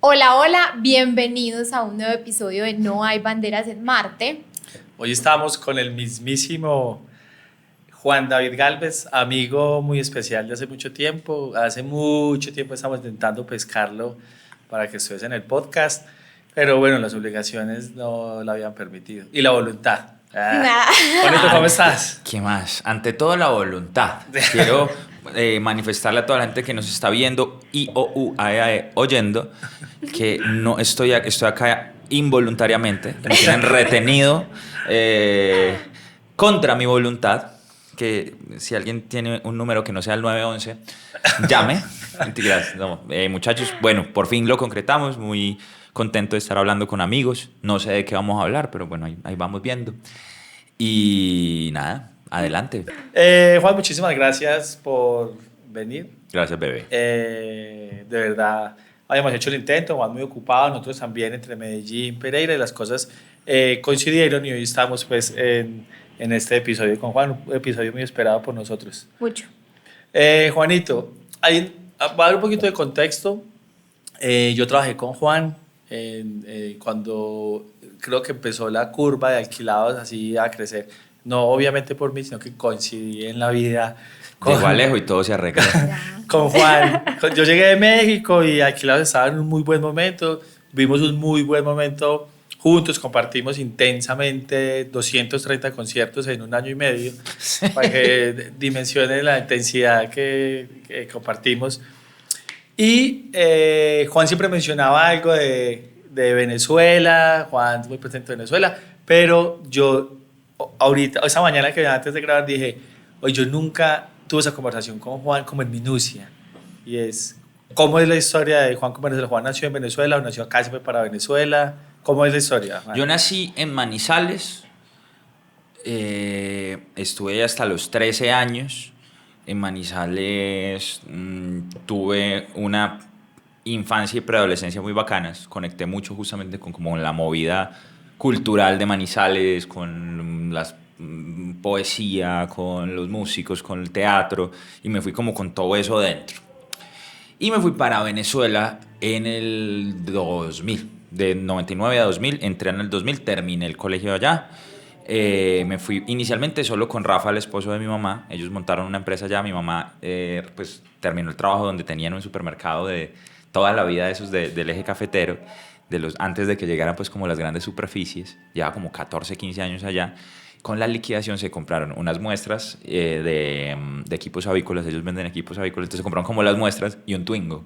Hola, hola, bienvenidos a un nuevo episodio de No hay banderas en Marte. Hoy estamos con el mismísimo Juan David Gálvez, amigo muy especial de hace mucho tiempo. Hace mucho tiempo estamos intentando pescarlo para que estuviese en el podcast, pero bueno, las obligaciones no lo habían permitido. Y la voluntad. Juanito, ¿cómo estás? ¿Qué más? Ante todo, la voluntad. Quiero manifestarle a toda la gente que nos está viendo y oyendo que no estoy acá involuntariamente, que me tienen retenido contra mi voluntad. Que si alguien tiene un número que no sea el 911, llame. Mentiras, no. Muchachos, bueno, por fin lo concretamos. Muy contento de estar hablando con amigos. No sé de qué vamos a hablar, pero bueno, ahí vamos viendo. Y nada, adelante. Juan, muchísimas gracias por venir. Gracias, bebé. De verdad, habíamos hecho el intento, Juan muy ocupado, nosotros también entre Medellín, Pereira, y las cosas coincidieron y hoy estamos pues en este episodio con Juan, un episodio muy esperado por nosotros. Mucho. Juanito, va a dar un poquito de contexto. Yo trabajé con Juan cuando creo que empezó la curva de alquilados así a crecer. No obviamente por mí, sino que coincidí en la vida Llegó Alejo y todo se arregló. con Juan. Yo llegué de México y alquilados estaba en un muy buen momento. Vimos un muy buen momento juntos, compartimos intensamente 230 conciertos en un año y medio, para que dimensionen la intensidad que compartimos. Y Juan siempre mencionaba algo de Venezuela, Juan muy presente en Venezuela, pero yo ahorita, esa mañana que antes de grabar dije, oye, yo nunca tuve esa conversación con Juan como en minucia, y es, ¿cómo es la historia de Juan con Venezuela? ¿Juan nació en Venezuela o nació acá, se fue para Venezuela? ¿Cómo es la historia, Juan? Yo nací en Manizales, estuve hasta los 13 años. En Manizales tuve una infancia y preadolescencia muy bacanas. Conecté mucho justamente con como la movida cultural de Manizales, con la poesía, con los músicos, con el teatro, y me fui como con todo eso dentro. Y me fui para Venezuela en el 2000, de 99 a 2000, entré en el 2000, terminé el colegio allá. Me fui inicialmente solo con Rafa, el esposo de mi mamá. Ellos montaron una empresa allá. Mi mamá pues terminó el trabajo donde tenían un supermercado de toda la vida de esos del eje cafetero, antes de que llegaran pues como las grandes superficies. Llevaba como 14, 15 años allá. Con la liquidación se compraron unas muestras de equipos avícolas. Ellos venden equipos avícolas, entonces se compraron como las muestras y un Twingo.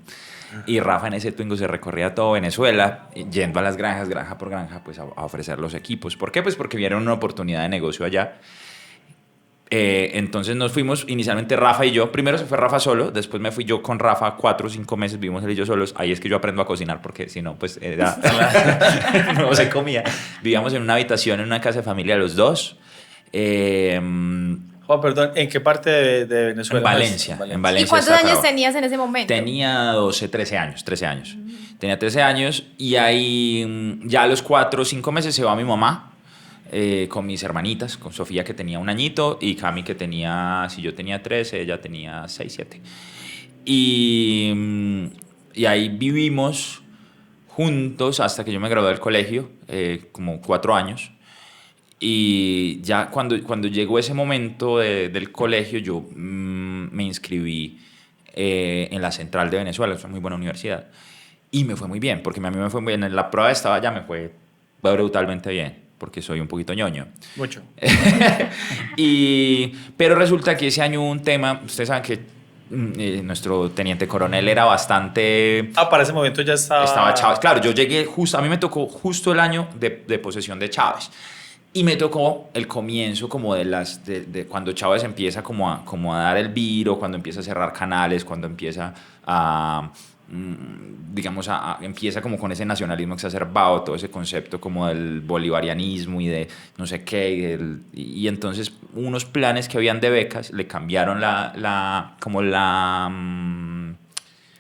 Y Rafa en ese Twingo se recorría todo Venezuela, yendo a las granjas, granja por granja, pues a ofrecer los equipos. ¿Por qué? Pues porque vieron una oportunidad de negocio allá. Entonces nos fuimos inicialmente Rafa y yo. Primero se fue Rafa solo, después me fui yo con Rafa 4 o 5 meses, vivimos él y yo solos. Ahí es que yo aprendo a cocinar, porque si no, pues no se comía. Vivíamos en una habitación en una casa de familia los dos. Juan, perdón, ¿en qué parte de Venezuela? En Valencia. En Valencia. ¿Y cuántos años tenías en ese momento? Tenía 12, 13 años. Tenía 13 años y ahí ya a los 4 o 5 meses se va mi mamá con mis hermanitas, con Sofía que tenía 1 añito y Cami que tenía, si yo tenía 13, ella tenía 6, 7. Y ahí vivimos juntos hasta que yo me gradué del colegio, como 4 años. Y ya cuando llegó ese momento del colegio, yo me inscribí en la Central de Venezuela, es una muy buena universidad. Y me fue muy bien, porque a mí me fue muy bien. En la prueba estaba ya, me fue brutalmente bien, porque soy un poquito ñoño. Mucho. Pero resulta que ese año hubo un tema, ustedes saben que nuestro teniente coronel era bastante... Para ese momento ya estaba Chávez. Claro, yo llegué a mí me tocó justo el año de posesión de Chávez. Y me tocó el comienzo como de cuando Chávez empieza como a dar el viro, cuando empieza a cerrar canales, cuando empieza empieza como con ese nacionalismo exacerbado, todo ese concepto como del bolivarianismo y de no sé qué, y entonces unos planes que habían de becas le cambiaron la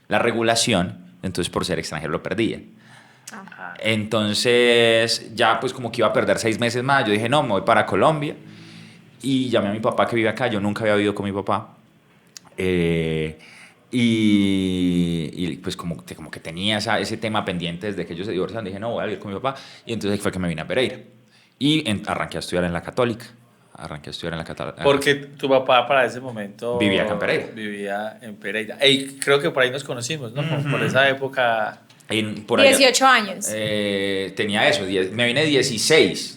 regulación, entonces por ser extranjero lo perdía. Entonces ya pues como que iba a perder 6 meses más. Yo dije no, me voy para Colombia y llamé a mi papá que vive acá. Yo nunca había vivido con mi papá Y pues como que tenía ese tema pendiente desde que ellos se divorciaron. Dije, no, voy a vivir con mi papá. Y entonces fue que me vine a Pereira. Y arranqué a estudiar en la Católica. Porque tu papá para ese momento vivía acá en Pereira. Vivía en Pereira. Y creo que por ahí nos conocimos, ¿no? Como por esa época. Por allá, 18 años. Tenía eso, me vine de 16.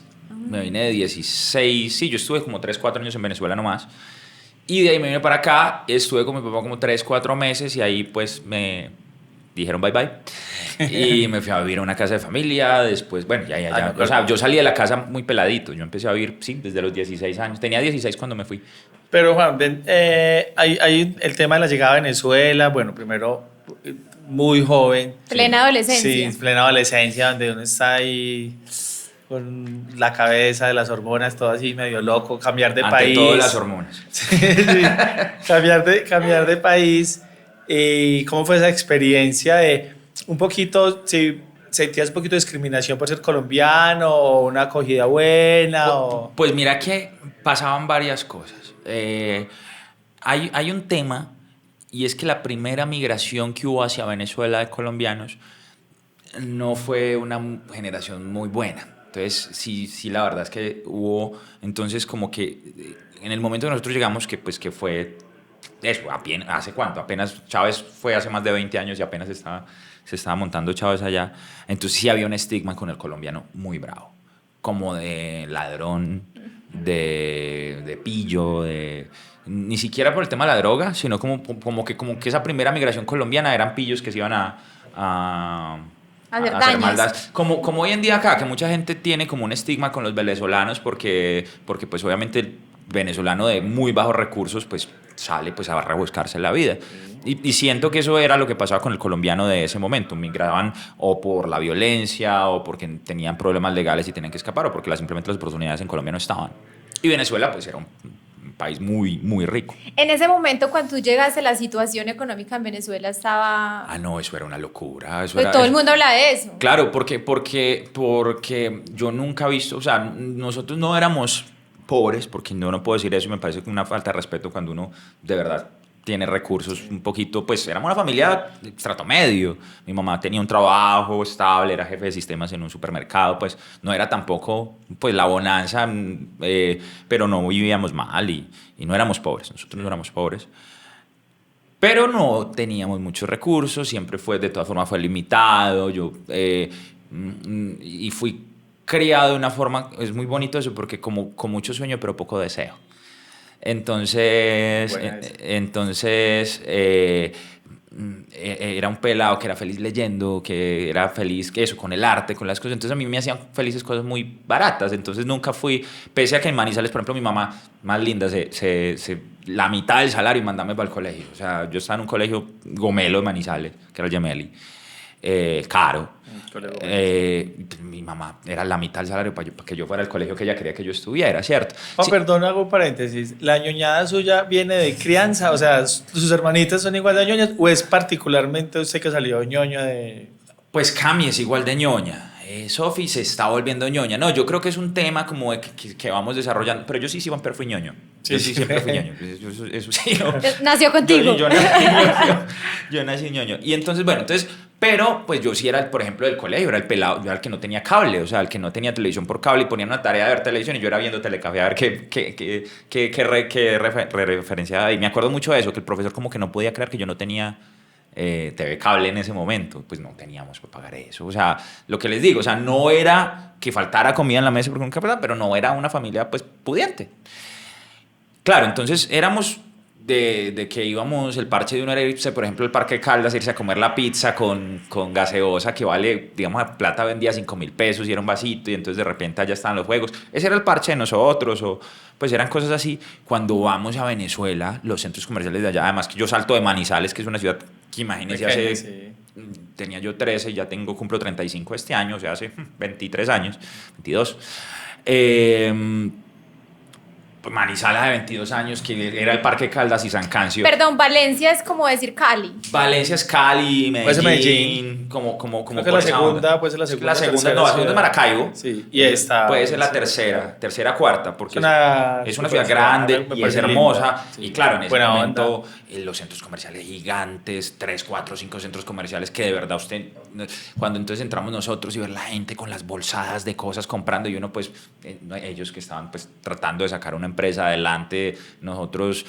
Me vine de 16, sí, yo estuve como 3, 4 años en Venezuela nomás. Y de ahí me vine para acá, estuve con mi papá como 3, 4 meses y ahí pues me dijeron bye bye. Y me fui a vivir a una casa de familia, después, bueno, ya. O sea, yo salí de la casa muy peladito, yo empecé a vivir, sí, desde los 16 años. Tenía 16 cuando me fui. Pero Juan, hay el tema de la llegada a Venezuela, bueno, primero muy joven. Plena adolescencia. Sí, plena adolescencia, donde uno está ahí con la cabeza de las hormonas, todo así medio loco, cambiar de Ante país. todo las hormonas. Sí, cambiar de país. ¿Y cómo fue esa experiencia de un poquito, si sentías un poquito de discriminación por ser colombiano o una acogida buena? Pues mira que pasaban varias cosas. Hay un tema, y es que la primera migración que hubo hacia Venezuela de colombianos no fue una generación muy buena. Entonces, sí, la verdad es que hubo, entonces como que en el momento que nosotros llegamos, que fue eso, ¿hace cuánto? Apenas Chávez fue hace más de 20 años y apenas se estaba montando Chávez allá. Entonces sí había un estigma con el colombiano muy bravo, como de ladrón, de pillo, ni siquiera por el tema de la droga, sino como que esa primera migración colombiana eran pillos que se iban a hacer maldades. Como hoy en día acá, que mucha gente tiene como un estigma con los venezolanos porque pues obviamente el venezolano de muy bajos recursos pues sale pues a rebuscarse la vida. Y siento que eso era lo que pasaba con el colombiano de ese momento. Migraban o por la violencia o porque tenían problemas legales y tenían que escapar o porque simplemente las oportunidades en Colombia no estaban. Y Venezuela pues era un país muy, muy rico. En ese momento, cuando tú llegaste, la situación económica en Venezuela estaba... No, eso era una locura. Todo el mundo habla de eso. Claro, porque yo nunca he visto, o sea, nosotros no éramos pobres, porque no puedo decir eso y me parece una falta de respeto cuando uno de verdad tiene recursos un poquito, pues éramos una familia de estrato medio. Mi mamá tenía un trabajo estable, era jefe de sistemas en un supermercado, pues no era tampoco pues la bonanza, pero no vivíamos mal y no éramos pobres, nosotros no éramos pobres. Pero no teníamos muchos recursos, siempre de todas formas fue limitado, y fui criado de una forma, es muy bonito eso, porque como con mucho sueño pero poco deseo. Entonces era un pelado que era feliz leyendo, que era feliz con el arte, con las cosas. Entonces a mí me hacían felices cosas muy baratas. Entonces nunca fui, pese a que en Manizales, por ejemplo, mi mamá más linda, la mitad del salario y mandarme para el colegio. O sea, yo estaba en un colegio gomelo de Manizales, que era el Gemelli, caro. Mi mamá era la mitad del salario para que yo fuera al colegio que ella quería que yo estuviera, ¿cierto? Sí. Perdón, hago paréntesis. ¿La ñoñada suya viene de crianza? O sea, ¿sus hermanitas son igual de ñoñas? ¿O es particularmente usted que salió ñoño de...? Pues Cami es igual de ñoña. Sofi se está volviendo ñoña. No, yo creo que es un tema como que vamos desarrollando. Pero yo sí siempre fui ñoño. Sí, yo sí siempre fui ñoño. Eso sí. Nació contigo. Yo nací ñoño. Y entonces, bueno, pero pues yo sí era, por ejemplo, del colegio, era el pelado, yo era el que no tenía cable, o sea, el que no tenía televisión por cable y ponían una tarea de ver televisión y yo era viendo Telecafé a ver qué referenciaba. Y me acuerdo mucho de eso, que el profesor como que no podía creer que yo no tenía TV cable en ese momento, pues no teníamos para pagar eso. O sea, lo que les digo, o sea, no era que faltara comida en la mesa porque nunca, pero no era una familia pues pudiente. Claro, entonces éramos de que íbamos, el parche de uno era irse, por ejemplo, el Parque Caldas, irse a comer la pizza con gaseosa que vale, digamos, a plata vendía 5.000 pesos y era un vasito y entonces de repente allá estaban los juegos. Ese era el parche de nosotros o pues eran cosas así. Cuando vamos a Venezuela, los centros comerciales de allá, además que yo salto de Manizales, que es una ciudad que imagínense tenía yo 13, ya cumplo 35 este año, o sea, hace 23 años, 22. Manizales de 22 años, que era el Parque Caldas y San Cancio. Perdón, Valencia es como decir Cali. Valencia es Cali, Puede ser Medellín, como Creo que por la esa onda. segunda, puede ser la segunda. La segunda, tercera no, la segunda es ciudad. Maracaibo. Sí, y esta. Puede ser la sí. tercera, cuarta, porque es una ciudad super grande me y es parece hermosa. linda. Sí. Y claro, en ese Buena momento onda. los centros comerciales gigantes, 3, 4, 5 centros comerciales que de verdad usted, cuando entonces entramos nosotros y ver la gente con las bolsadas de cosas comprando y uno pues, ellos que estaban pues tratando de sacar una empresa adelante, nosotros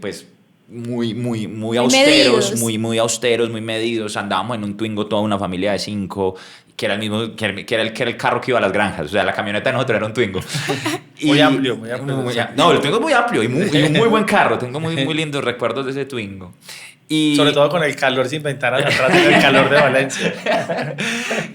pues muy austeros, medidos. muy austeros, muy medidos. Andábamos en un Twingo toda una familia de 5, que era el mismo, que era el carro que iba a las granjas. O sea, la camioneta de nosotros era un Twingo. Muy amplio, muy amplio. No, el Twingo es muy amplio y un muy buen carro. Tengo muy lindos recuerdos de ese Twingo. Y, Sobre todo con el calor sin ventanas atrás, en el calor de Valencia.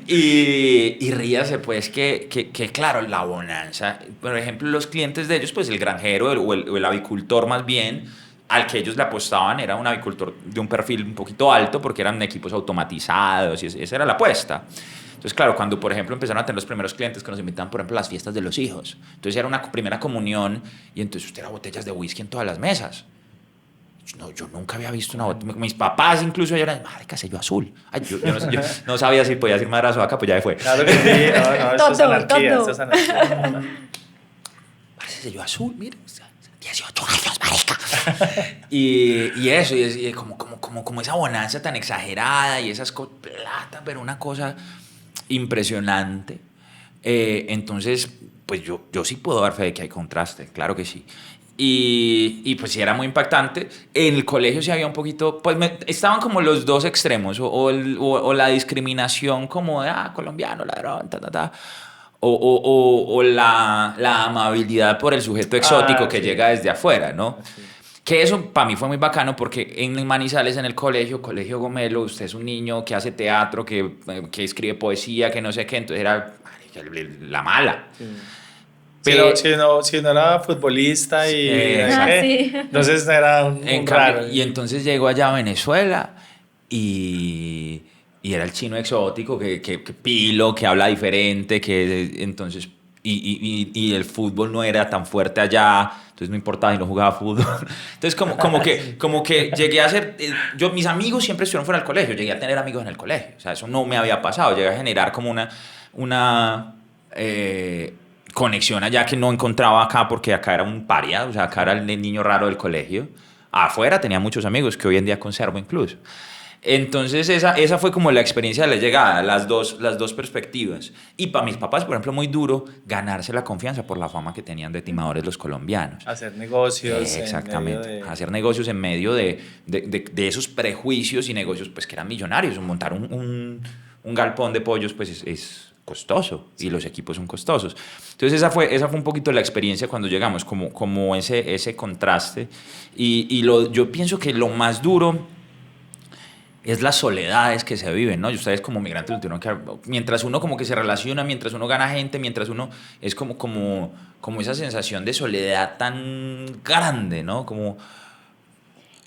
y ríase, pues, que claro, la bonanza. Por ejemplo, los clientes de ellos, pues el granjero o el avicultor más bien, al que ellos le apostaban era un avicultor de un perfil un poquito alto porque eran equipos automatizados y esa era la apuesta. Entonces, claro, cuando, por ejemplo, empezaron a tener los primeros clientes que nos invitaban, por ejemplo, a las fiestas de los hijos. Entonces, era una primera comunión y entonces usted era botellas de whisky en todas las mesas. No, yo nunca había visto una botella. Mis papás incluso ellos eran, marica, sello azul. Ay, yo no sabía si podía decir madrazo acá, pues ya fue. Claro que sí, no, esto es Todo, anarquía, todo. esto es anarquía. Parece sello azul, mire. 18 años, marica. y eso, y como esa bonanza tan exagerada y esas plata, pero una cosa impresionante. Entonces, pues yo sí puedo dar fe de que hay contraste, claro que sí. Y pues sí era muy impactante. En el colegio sí había un poquito, pues estaban como los dos extremos, o la discriminación como de, colombiano, ladrón, o la amabilidad por el sujeto exótico que sí. llega desde afuera, ¿no? Sí. Que eso para mí fue muy bacano porque en Manizales, en el Colegio Gomelo, usted es un niño que hace teatro, que escribe poesía, que no sé qué, entonces era la mala. Sí. Pero- Si no era futbolista y Exacto. Sí. entonces era un En raro. cambio, y entonces llegó allá a Venezuela y era el chino exótico que pilo, que habla diferente, que entonces y el fútbol no era tan fuerte allá, entonces no importaba si no jugaba fútbol. Entonces como que llegué a ser, mis amigos siempre estuvieron fuera del colegio, llegué a tener amigos en el colegio, o sea, eso no me había pasado, llegué a generar como una conexión allá que no encontraba acá porque acá era un paria, o sea, acá era el niño raro del colegio. Afuera tenía muchos amigos que hoy en día conservo incluso. Entonces esa fue como la experiencia de la llegada, las dos perspectivas. Y para mis papás, por ejemplo, muy duro ganarse la confianza por la fama que tenían de timadores los colombianos. Hacer negocios. Exactamente, hacer negocios en medio de esos prejuicios y negocios pues que eran millonarios. Montar un galpón de pollos pues es costoso y los equipos son costosos. Entonces esa fue un poquito la experiencia cuando llegamos, como ese contraste. Yo pienso que lo más duro es las soledades que se viven, ¿no? Y ustedes como migrantes, mientras uno como que se relaciona, mientras uno gana gente, mientras uno es como esa sensación de soledad tan grande, ¿no?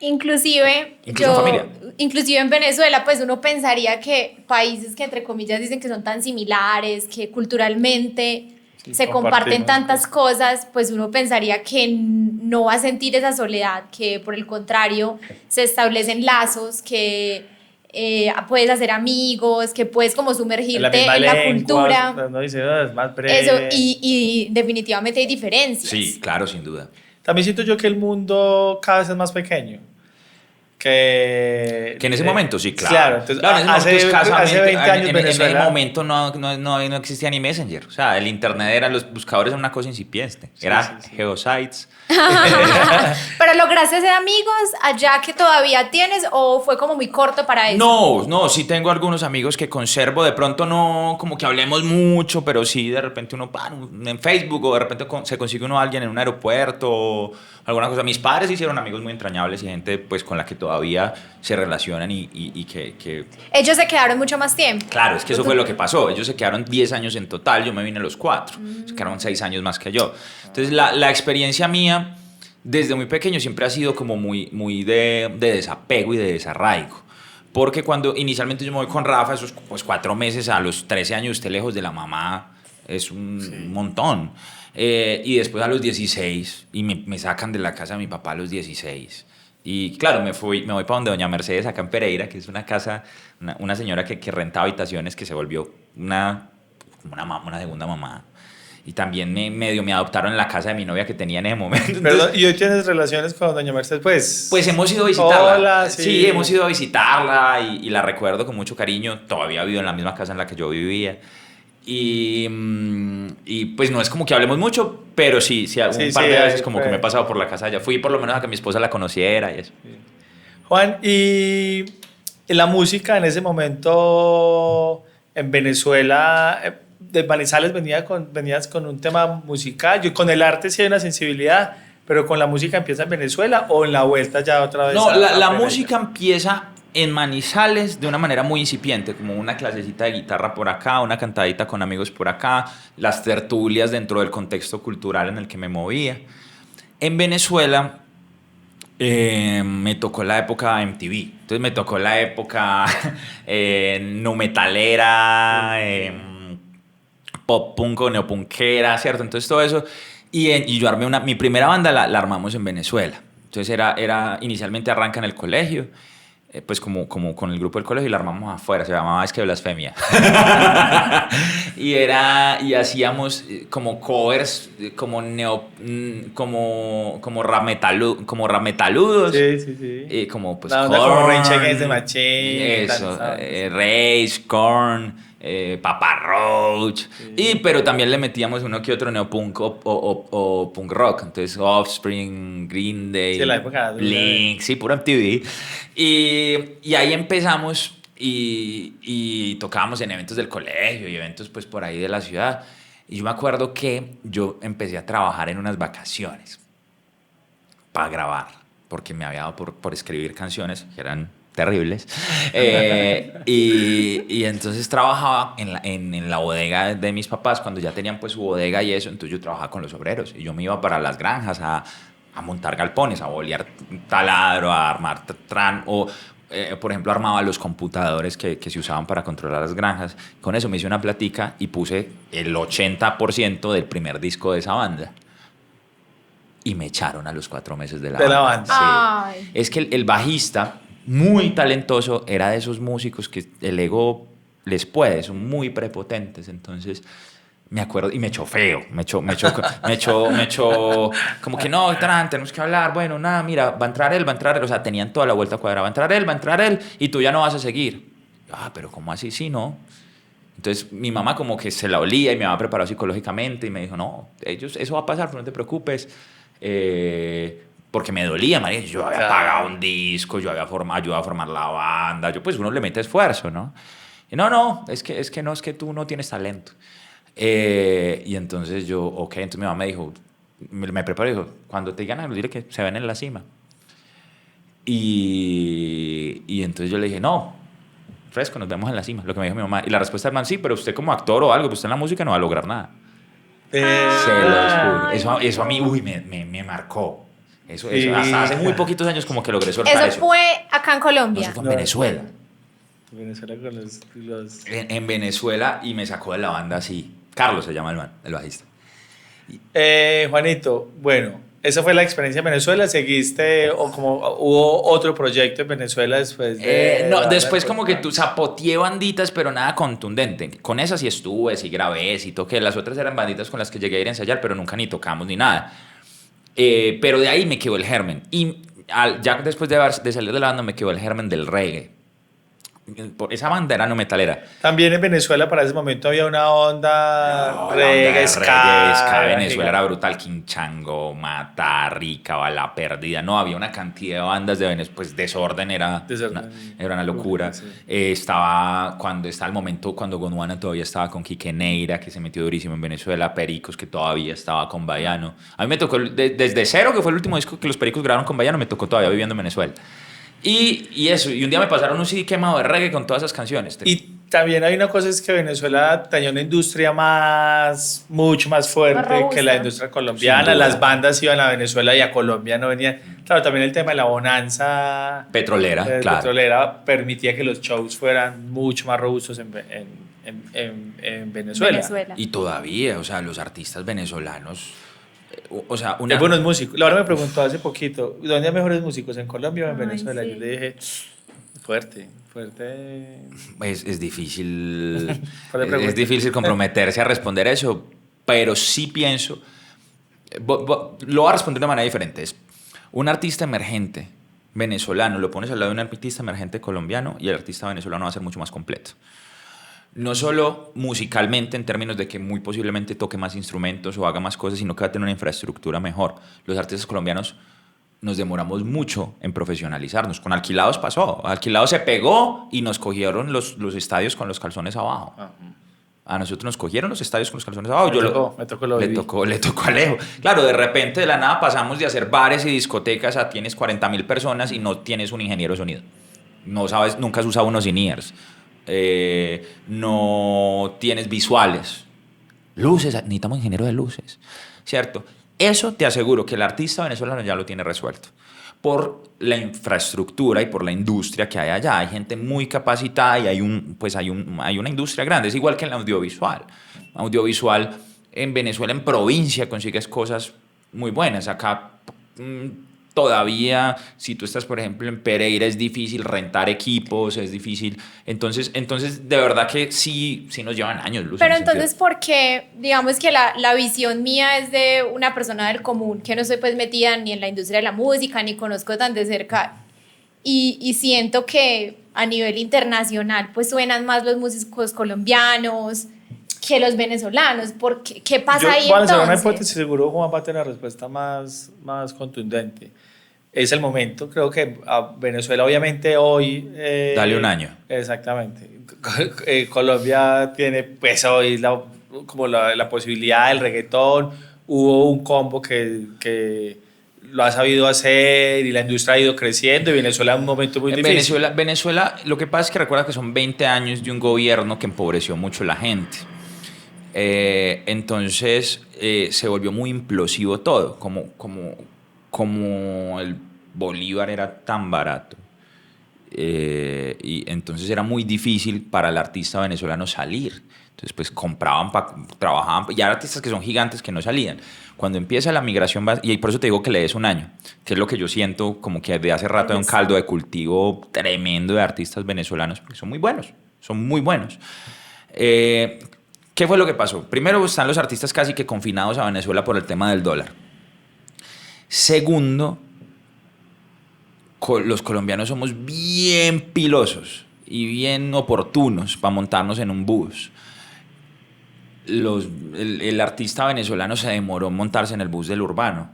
Inclusive en familia. Inclusive en Venezuela, pues uno pensaría que países que entre comillas dicen que son tan similares, que culturalmente se comparten tantas cosas, pues uno pensaría que no va a sentir esa soledad, que por el contrario se establecen lazos, que puedes hacer amigos, que puedes como sumergirte en la cultura. No dice, es más breve. Eso, y definitivamente hay diferencias. Sí, claro, sin duda. También siento yo que el mundo cada vez es más pequeño. Que en ese momento, sí, claro. Claro, entonces, en ese momento, hace 20 años en Venezuela... ese momento no existía ni Messenger. O sea, el internet los buscadores eran una cosa incipiente. Era Geosites. ¿Pero lograste hacer amigos allá que todavía tienes o fue como muy corto para eso? No, sí tengo algunos amigos que conservo. De pronto no como que hablemos mucho, pero sí de repente uno en Facebook o de repente se consigue uno a alguien en un aeropuerto o alguna cosa. Mis padres hicieron amigos muy entrañables y gente pues con la que todavía se relacionan y que... Ellos se quedaron mucho más tiempo. Claro, es que eso fue lo que pasó. Ellos se quedaron 10 años en total, yo me vine a los 4. Se quedaron 6 años más que yo. Entonces la experiencia mía desde muy pequeño siempre ha sido como muy de desapego y de desarraigo. Porque cuando inicialmente yo me voy con Rafa, esos pues 4 meses a los 13 años, usted lejos de la mamá, es un montón. Y después a los 16, y me sacan de la casa de mi papá a los 16. Y claro, me voy para donde doña Mercedes, acá en Pereira, que es una casa, una señora que rentaba habitaciones, que se volvió una segunda mamá. Y también me adoptaron en la casa de mi novia que tenía en ese momento. Entonces, ¿y hoy tienes relaciones con doña Mercedes? Pues hemos ido a visitarla. Hola, sí, hemos ido a visitarla y la recuerdo con mucho cariño. Todavía vivo en la misma casa en la que yo vivía. Y pues no es como que hablemos mucho, pero sí un par de veces como que me he pasado por la casa de ella. Fui por lo menos a que mi esposa la conociera y eso. Sí. Juan, ¿y la música en ese momento en Venezuela, de Manizales venías con un tema musical? Yo con el arte sí hay una sensibilidad, pero con la música empieza en Venezuela o en la vuelta ya otra vez. No, la música empieza en Manizales de una manera muy incipiente, como una clasecita de guitarra por acá, una cantadita con amigos por acá, las tertulias dentro del contexto cultural en el que me movía. En Venezuela me tocó la época MTV, entonces me tocó la época no metalera, pop punk o neopunkera, ¿cierto? Entonces todo eso, y yo armé mi primera banda la armamos en Venezuela. Entonces era inicialmente arranca en el colegio, pues como con el grupo del colegio, y la armamos afuera, se llamaba Es que Blasfemia. y hacíamos como covers, como rap metaludos. Sí. Como pues Korn, como Rage Against the Machine. Eso, Rage, Korn, Papa Roach. Sí. Pero también le metíamos uno que otro neopunk o punk rock. Entonces Offspring, Green Day, sí, la época Blink, sí, pura MTV. Y ahí empezamos y tocábamos en eventos del colegio y eventos pues por ahí de la ciudad. Y yo me acuerdo que yo empecé a trabajar en unas vacaciones para grabar, porque me había dado por escribir canciones que eran terribles. Y entonces trabajaba en la bodega de mis papás cuando ya tenían pues su bodega y eso. Entonces yo trabajaba con los obreros y yo me iba para las granjas a montar galpones, a bolear taladro, a armar por ejemplo, armaba los computadores que se usaban para controlar las granjas. Con eso me hice una platica y puse el 80% del primer disco de esa banda. Y me echaron a los 4 meses de la banda. Sí. Es que el bajista, muy talentoso, era de esos músicos que el ego les puede, son muy prepotentes. Entonces me acuerdo y me echó feo, me echó como que no, tenemos que hablar, bueno, nada, mira, va a entrar él, o sea, tenían toda la vuelta cuadrada, va a entrar él y tú ya no vas a seguir. Pero ¿cómo así? Sí, no. Entonces mi mamá como que se la olía y me había preparado psicológicamente y me dijo, no, eso va a pasar, pero no te preocupes, porque me dolía, María, yo había pagado un disco, yo había ayudado a formar la banda, pues uno le mete esfuerzo, ¿no? Y no, es que tú no tienes talento. Y entonces entonces mi mamá me dijo, me preparó y dijo, cuando te digan algo, dile que se ven en la cima. Y entonces yo le dije, no, fresco, nos vemos en la cima, lo que me dijo mi mamá. Y la respuesta del man, sí, pero usted como actor o algo, pues usted en la música no va a lograr nada. Se los juro. Eso a mí, me marcó. Eso, hasta hace muy poquitos años como que logré soltar eso. ¿Eso fue acá en Colombia? No, eso fue en Venezuela. Venezuela con los... En Venezuela, y me sacó de la banda así. Carlos se llama el man, el bajista. Juanito, bueno, esa fue la experiencia en Venezuela. ¿Seguiste o como hubo otro proyecto en Venezuela después de...? No, después como que tú zapoteé banditas, pero nada contundente. Con esas sí estuve, sí grabé, sí toqué. Las otras eran banditas con las que llegué a ir a ensayar, pero nunca ni tocamos ni nada. Pero de ahí me quedó el germen. Y ya después de salir de la banda me quedó el germen del reggae. Esa banda era no metalera. También en Venezuela para ese momento había una onda reggae, ska. Venezuela era brutal. Quinchango, Mata, Rica, Bala Perdida. No, había una cantidad de bandas de Venezuela. Pues Desorden era una locura. Sí. Estaba el momento cuando Gondwana todavía estaba con Quique Neira, que se metió durísimo en Venezuela. Pericos, que todavía estaba con Bayano. A mí me tocó desde Cero, que fue el último disco que los Pericos grabaron con Bayano, me tocó todavía viviendo en Venezuela. Y eso, y un día me pasaron un CD quemado de reggae con todas esas canciones. Y también hay una cosa, es que Venezuela tenía una industria mucho más fuerte que la industria colombiana. Las bandas iban a Venezuela y a Colombia no venían. Claro, también el tema de la bonanza petrolera, claro. Petrolera permitía que los shows fueran mucho más robustos en en Venezuela. Y todavía, o sea, los artistas venezolanos, o sea, Hay buenos músicos. Laura me preguntó hace poquito, ¿dónde hay mejores músicos, en Colombia o en Venezuela? Sí. Yo le dije, fuerte. es difícil, Fuerte es difícil comprometerse a responder eso, pero sí pienso, lo voy a responder de manera diferente. Es un artista emergente venezolano, lo pones al lado de un artista emergente colombiano y el artista venezolano va a ser mucho más completo. No solo musicalmente, en términos de que muy posiblemente toque más instrumentos o haga más cosas, sino que va a tener una infraestructura mejor. Los artistas colombianos nos demoramos mucho en profesionalizarnos. Con Alquilados pasó. Alquilados se pegó y nos cogieron los estadios con los calzones abajo. A nosotros nos cogieron los estadios con los calzones abajo. Me tocó lo le tocó a Alejo. Claro, de repente de la nada pasamos de hacer bares y discotecas a tienes 40.000 personas y no tienes un ingeniero de sonido. No sabes, nunca has usado unos in-ears. No tienes visuales. Luces, necesitamos ingeniero de luces. ¿Cierto? Eso te aseguro que el artista venezolano ya lo tiene resuelto. Por la infraestructura y por la industria que hay allá. Hay gente muy capacitada y hay una industria grande. Es igual que en el audiovisual. Audiovisual en Venezuela, en provincia, consigues cosas muy buenas. Acá todavía, si tú estás, por ejemplo, en Pereira, es difícil rentar equipos, es difícil. Entonces de verdad que sí nos llevan años, Luz. Pero entonces, ¿por qué? Digamos que la visión mía es de una persona del común, que no estoy pues metida ni en la industria de la música, ni conozco tan de cerca. Y siento que a nivel internacional, pues suenan más los músicos colombianos que los venezolanos. ¿Qué pasa ahí entonces? Bueno, una entonces? hipótesis, seguro Juan va a tener la respuesta más contundente. Es el momento, creo que a Venezuela obviamente hoy... Dale un año. Exactamente. Colombia tiene pues hoy como la posibilidad del reggaetón, hubo un combo que lo ha sabido hacer y la industria ha ido creciendo y Venezuela en un momento muy difícil. Venezuela, lo que pasa es que recuerda que son 20 años de un gobierno que empobreció mucho a la gente. Entonces se volvió muy implosivo todo, como el bolívar era tan barato y entonces era muy difícil para el artista venezolano salir. Entonces pues compraban, trabajaban, y hay artistas que son gigantes que no salían. Cuando empieza la migración, y por eso te digo que le des un año, que es lo que yo siento como que desde hace rato hay un caldo de cultivo tremendo de artistas venezolanos, porque son muy buenos. ¿Qué fue lo que pasó? Primero están los artistas casi que confinados a Venezuela por el tema del dólar. Segundo, los colombianos somos bien pilosos y bien oportunos para montarnos en un bus. El artista venezolano se demoró en montarse en el bus del urbano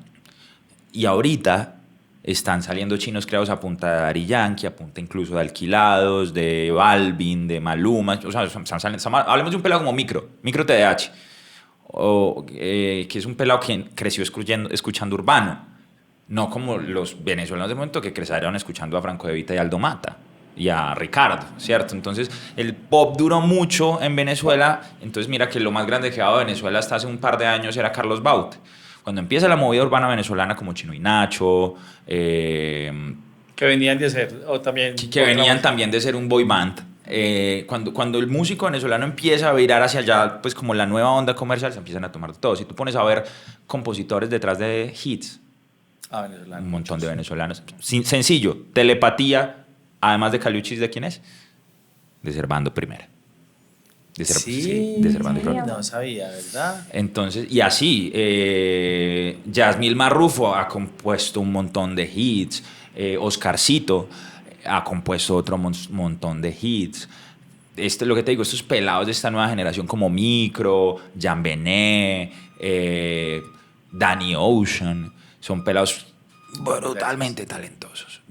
y ahorita están saliendo chinos creados a punta de Daddy Yankee, a punta incluso de Alquilados, de Balvin, de Maluma. O sea, hablemos de un pelado como Micro TDH, que es un pelado que creció escuchando urbano. No como los venezolanos de momento que crecieron escuchando a Franco De Vita y Aldo Mata y a Ricardo, ¿cierto? Entonces el pop duró mucho en Venezuela. Entonces mira que lo más grande que daba Venezuela hasta hace un par de años era Carlos Baute. Cuando empieza la movida urbana venezolana como Chino y Nacho, que venían de ser, o también... Que venían también de ser un boy band. Cuando el músico venezolano empieza a virar hacia allá, pues como la nueva onda comercial, se empiezan a tomar de todo. Si tú pones a ver compositores detrás de hits, un montón de venezolanos. Sencillo, Telepatía, además de Caliuchis, ¿de quién es? De Servando Primera. De Servando Primera. No sabía, ¿verdad? Entonces, y así, Yasmín Marrufo ha compuesto un montón de hits, Oscarcito ha compuesto otro montón de hits. Lo que te digo, estos pelados de esta nueva generación como Micro, Jan Bené, Danny Ocean, son pelados brutalmente talentosos,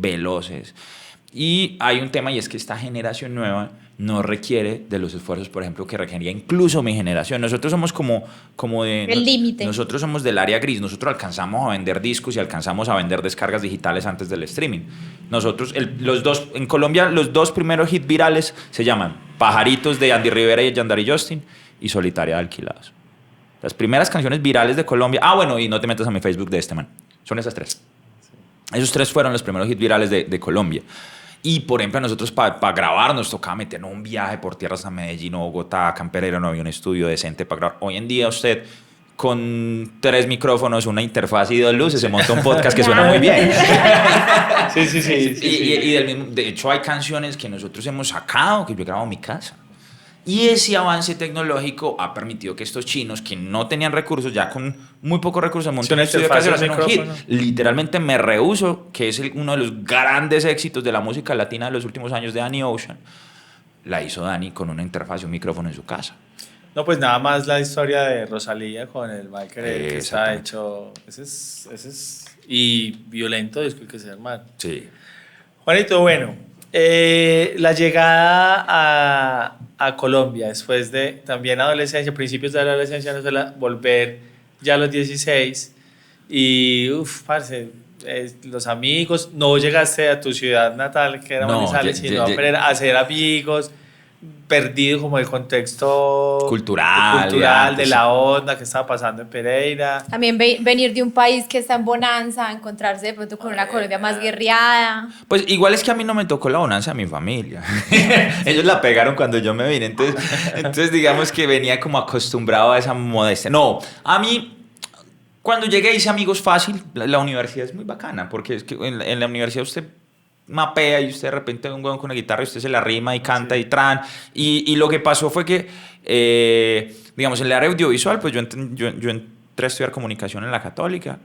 veloces. Y hay un tema, y es que esta generación nueva no requiere de los esfuerzos, por ejemplo, que requería incluso mi generación. Nosotros somos como de... El límite. Nosotros somos del área gris. Nosotros alcanzamos a vender discos y alcanzamos a vender descargas digitales antes del streaming. Nosotros, en Colombia, los dos primeros hits virales se llaman Pajaritos de Andy Rivera y Yandari Justin y Solitaria de Alquilados. Las primeras canciones virales de Colombia... bueno, y no te metas a mi Facebook de este man. Son esas tres. Esos tres fueron los primeros hits virales de Colombia. Y, por ejemplo, a nosotros para grabar nos tocaba meternos un viaje por tierras a Medellín o Bogotá, acá en Pereira no había un estudio decente para grabar. Hoy en día usted con 3 micrófonos, una interfaz y 2 luces se monta un podcast que suena muy bien. Sí. Y de hecho hay canciones que nosotros hemos sacado que yo he grabado en mi casa. Y ese avance tecnológico ha permitido que estos chinos que no tenían recursos, ya con muy pocos recursos, montan un estudio casero, hacen un hit. Literalmente Me Rehuso, que es uno de los grandes éxitos de la música latina de los últimos años de Danny Ocean, la hizo Danny con una interfaz y un micrófono en su casa. No, pues nada más la historia de Rosalía con el Michael que se ha hecho. Ese es. Y violento, disculpe que sea, hermano. Sí. Juanito, bueno, la llegada a Colombia después de también adolescencia, principios de la adolescencia en Venezuela, volver ya a los 16 y, parce, los amigos, no llegaste a tu ciudad natal, que era Manizales, sino a hacer amigos, perdido como el contexto cultural de la onda que estaba pasando en Pereira. También venir de un país que está en bonanza, encontrarse de pronto con una Colombia más guerreada. Pues igual es que a mí no me tocó la bonanza a mi familia. Ellos la pegaron cuando yo me vine, entonces digamos que venía como acostumbrado a esa modestia. No, a mí cuando llegué hice amigos fácil. La universidad es muy bacana porque es que en la universidad usted mapea y usted de repente ve un huevón con una guitarra y usted se la rima y canta y tran. Y lo que pasó fue que, digamos, en el área audiovisual, pues yo entré a estudiar comunicación en la Católica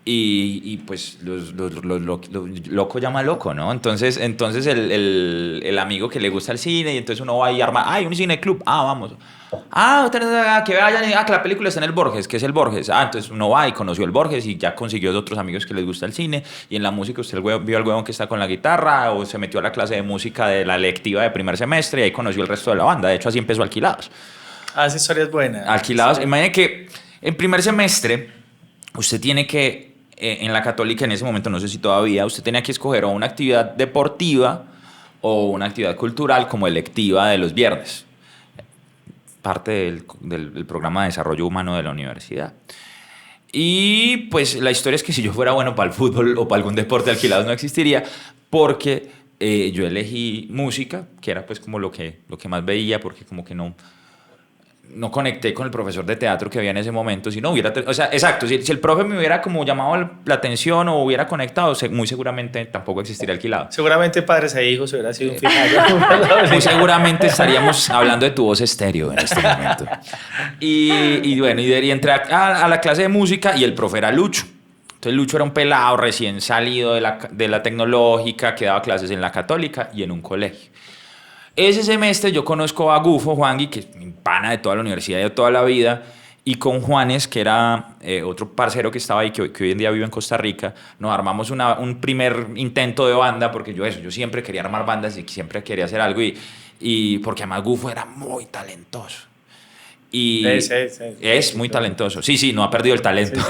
y pues loco llama loco, ¿no? Entonces el amigo que le gusta el cine y entonces uno va y arma, hay un cine club, vamos. Que vayan, que la película está en el Borges, que es el Borges. Entonces uno va y conoció el Borges y ya consiguió otros amigos que les gusta el cine. Y en la música usted vio al huevón que está con la guitarra o se metió a la clase de música de la electiva de primer semestre y ahí conoció el resto de la banda. De hecho, así empezó Alquilados. Esa historia es buena. Alquilados, imagínate que en primer semestre usted tiene que, en la Católica en ese momento, no sé si todavía, usted tenía que escoger o una actividad deportiva o una actividad cultural como electiva de los viernes. Parte del programa de desarrollo humano de la universidad. Y pues la historia es que si yo fuera bueno para el fútbol o para algún deporte, Alquilados no existiría, porque yo elegí música, que era pues como lo que más veía, porque como que no conecté con el profesor de teatro que había en ese momento. Si no hubiera, o sea, exacto, si el profe me hubiera como llamado la atención o hubiera conectado, muy seguramente tampoco existiría Alquilado. Seguramente Padres e Hijos hubiera sido un final. Muy seguramente estaríamos hablando de Tu Voz Estéreo en este momento. Y bueno, y entré a la clase de música y el profe era Lucho. Entonces Lucho era un pelado recién salido de la tecnológica que daba clases en la Católica y en un colegio. Ese semestre yo conozco a Gufo, Juangui, que es mi pana de toda la universidad y de toda la vida, y con Juanes, que era otro parcero que estaba ahí, que hoy en día vive en Costa Rica, nos armamos un primer intento de banda, porque yo siempre quería armar bandas y siempre quería hacer algo, y porque además Gufo era muy talentoso. Y es muy talentoso. Sí, no ha perdido el talento.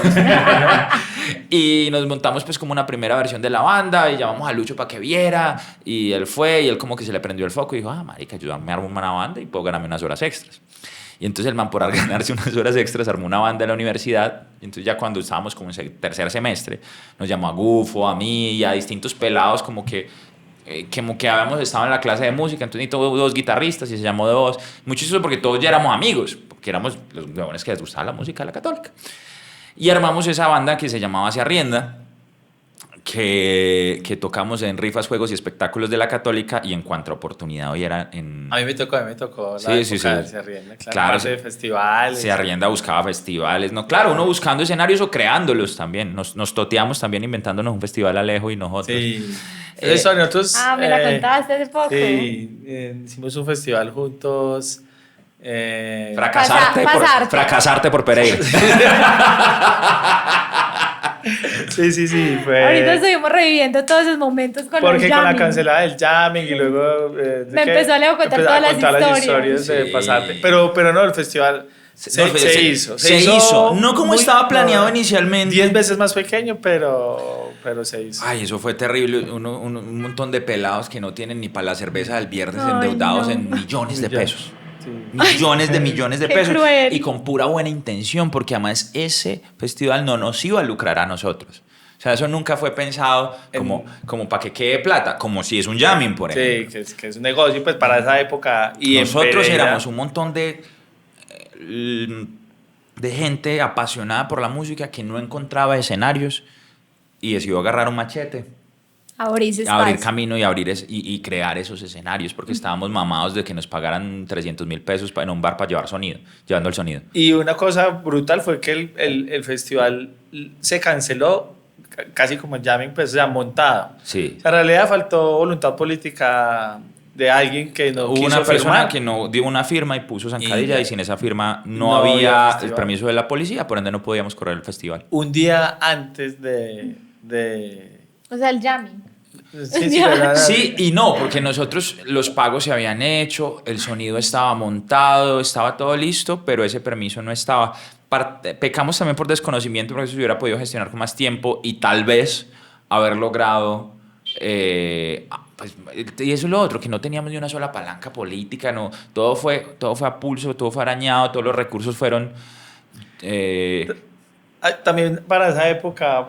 Y nos montamos pues como una primera versión de la banda y llamamos a Lucho para que viera y él fue y él como que se le prendió el foco y dijo, marica, yo me armo una banda y puedo ganarme unas horas extras. Y entonces el man por ganarse unas horas extras armó una banda en la universidad y entonces ya cuando estábamos como en tercer semestre nos llamó a Gufo, a mí y a distintos pelados como que habíamos estado en la clase de música, entonces necesitamos 2 guitarristas y se llamó de 2. Muy chistoso porque todos ya éramos amigos, porque éramos los jóvenes que les gustaba la música de la Católica. Y armamos esa banda que se llamaba Se Arrienda, que tocamos en rifas, juegos y espectáculos de la Católica y en cuanto a oportunidad hoy era en... A mí me tocó la época de Se Arrienda, claro, de festivales. Se Arrienda buscaba festivales, no, claro, uno buscando escenarios o creándolos también, nos toteamos también inventándonos un festival Alejo y nosotros. Sí. Eso, nosotros, me la contaste hace poco. Sí, hicimos un festival juntos. Fracasarte por Pereira. Sí, fue. Ahorita estuvimos reviviendo todos esos momentos con porque el con jamming. la cancelada del jamming y luego me empezó a Leo contar todas las historias de pasarte. Pero no, el festival se hizo. No como estaba planeado inicialmente. 10 veces más pequeño, pero se hizo. Ay, eso fue terrible. Un montón de pelados que no tienen ni para la cerveza del viernes endeudados en millones de pesos. Millones de pesos cruel. Y con pura buena intención, porque además ese festival no nos iba a lucrar a nosotros, O sea, eso nunca fue pensado como para que quede plata, como si es un jamming, por ejemplo. Sí, que es un negocio, pues para esa época. Y nosotros éramos un montón de gente apasionada por la música que no encontraba escenarios y decidió agarrar un machete, Abrir camino y y crear esos escenarios porque estábamos mamados de que nos pagaran 300.000 pesos en un bar para llevando el sonido. Y una cosa brutal fue que el festival se canceló casi como el jamming, pues, o sea, montado. Sí. O sea, en realidad faltó voluntad política de alguien que no Hubo quiso una persona firmar. que no dio una firma y puso zancadilla y sin esa firma no había había el festival. permiso de la policía, por ende no podíamos correr el festival. Un día antes de O sea, el jamming. Sí y no, porque nosotros los pagos se habían hecho, el sonido estaba montado, estaba todo listo, pero ese permiso no estaba. Pecamos también por desconocimiento, porque eso se hubiera podido gestionar con más tiempo y tal vez haber logrado... pues, y eso es lo otro, que no teníamos ni una sola palanca política, no, todo fue a pulso, todo fue arañado, todos los recursos fueron... También para esa época,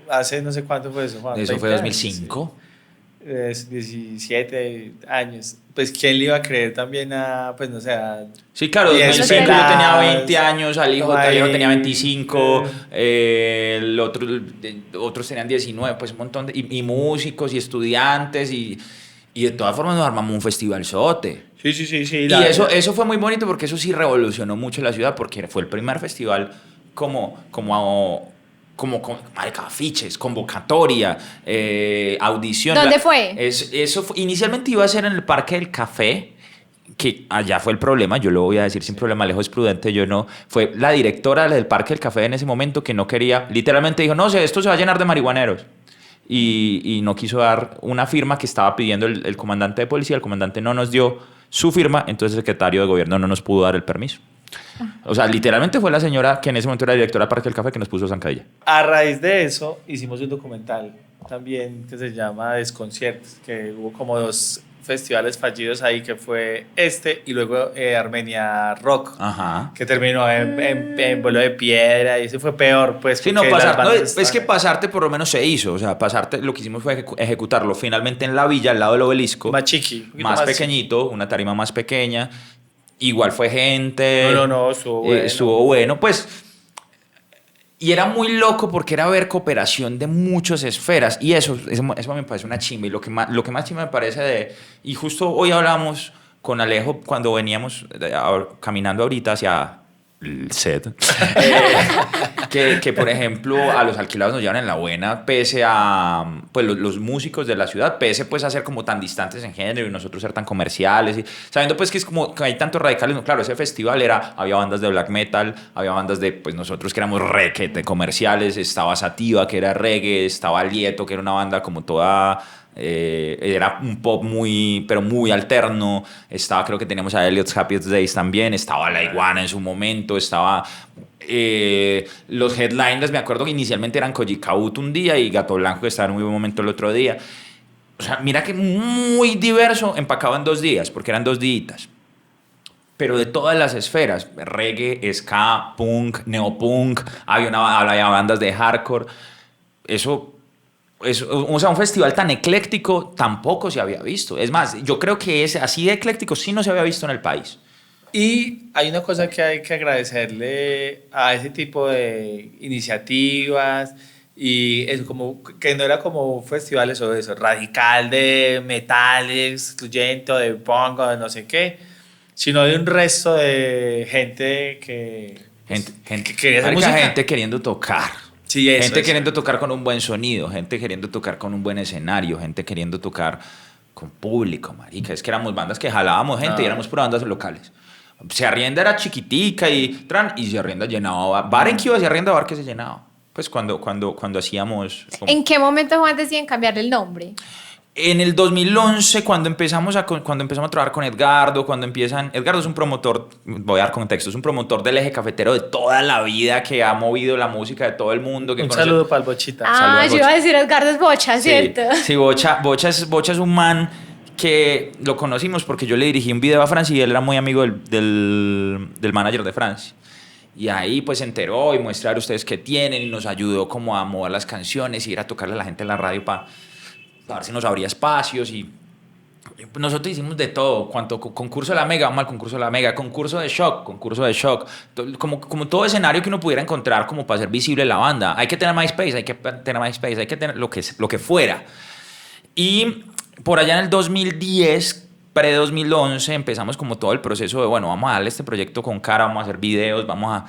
hace no sé cuánto fue eso, Juan. Eso fue 2005. 17 años. Pues quién le iba a creer también a, pues no sé, Sí, claro, 2005 yo tenía 20 años, al hijo Taylor tenía 25, otros tenían 19, pues un montón y músicos y estudiantes y de todas formas nos armamos un festival sote. Sí. Y eso fue muy bonito porque eso sí revolucionó mucho la ciudad porque fue el primer festival como marica, afiches, convocatoria, audición. ¿Dónde fue? Inicialmente iba a ser en el Parque del Café, que allá fue el problema, yo lo voy a decir sin problema, Alejo es prudente, yo no. Fue la directora del Parque del Café en ese momento que no quería, literalmente dijo, no sé, esto se va a llenar de marihuaneros. Y no quiso dar una firma que estaba pidiendo el comandante de policía, el comandante no nos dio su firma, entonces el secretario de gobierno no nos pudo dar el permiso. O sea, literalmente fue la señora que en ese momento era directora del Parque del Café que nos puso zancadilla. A raíz de eso, hicimos un documental también que se llama Desconciertos, que hubo como 2 festivales fallidos ahí, que fue y luego Armenia Rock, Ajá. que terminó en vuelo de piedra, y ese fue peor, pues. Sí, es que Pasarte por lo menos se hizo, o sea, Pasarte lo que hicimos fue ejecutarlo finalmente en la villa, al lado del obelisco. Más chiqui. Más pequeñito, una tarima más pequeña. Igual fue gente. No, estuvo bueno. Estuvo bueno, pues. Y era muy loco porque era ver cooperación de muchas esferas. Y eso me parece una chimba. Y lo que más chimba me parece y justo hoy hablamos con Alejo cuando veníamos caminando ahorita hacia el set. Que, por ejemplo, a los alquilados nos llevan en la buena, pese a pues, los músicos de la ciudad, pese pues, a ser como tan distantes en género y nosotros ser tan comerciales. Y, sabiendo pues que es como que hay tantos radicales. No, claro, ese festival había bandas de black metal, había bandas de pues, nosotros que éramos requete comerciales, estaba Sativa, que era reggae, estaba Lieto, que era una banda como toda... era un pop pero muy alterno. Creo que teníamos a Elliot's Happiest Days también, estaba La Iguana en su momento, estaba los headliners, me acuerdo que inicialmente eran Koji Kauto un día y Gato Blanco, que estaba en un muy buen momento el otro día. O sea, mira que muy diverso, empacado en 2 días, porque eran 2 días. Pero de todas las esferas, reggae, ska, punk, neopunk, había bandas de hardcore. O sea, un festival tan ecléctico tampoco se había visto. Es más, yo creo que así de ecléctico sí no se había visto en el país. Y hay una cosa que hay que agradecerle a ese tipo de iniciativas, y es como que no era como un festival eso radical de metal excluyente o de punk o de no sé qué, sino de un resto de gente que quería hacer música. Gente queriendo tocar. Sí, gente queriendo tocar con un buen sonido, gente queriendo tocar con un buen escenario, gente queriendo tocar con público, marica. Es que éramos bandas que jalábamos gente y éramos por bandas locales. Se Arrienda era chiquitica y Se Arrienda llenaba bar en Cuba, Se Arrienda bar que se llenaba. Pues cuando hacíamos... ¿En qué momento, Juan, deciden cambiarle el nombre? En el 2011, cuando empezamos a trabajar con Edgardo, Edgardo es un promotor, voy a dar contexto, es un promotor del eje cafetero de toda la vida, que ha movido la música de todo el mundo. Un saludo para el Bochita. Yo iba a decir Edgardo es Bocha, ¿cierto? Sí, Bocha es un man que lo conocimos porque yo le dirigí un video a Franci y él era muy amigo del manager de Franci. Y ahí pues se enteró y muestra a ver ustedes qué tienen y nos ayudó como a mover las canciones y ir a tocarle a la gente en la radio para ver si nos abría espacios y nosotros hicimos de todo, cuanto concurso de la Mega, vamos al concurso de la Mega, concurso de shock, como todo escenario que uno pudiera encontrar como para hacer visible la banda. Hay que tener MySpace, hay que tener lo que fuera. Y por allá en el 2010, pre-2011, empezamos como todo el proceso de, bueno, vamos a darle este proyecto con cara, vamos a hacer videos, vamos a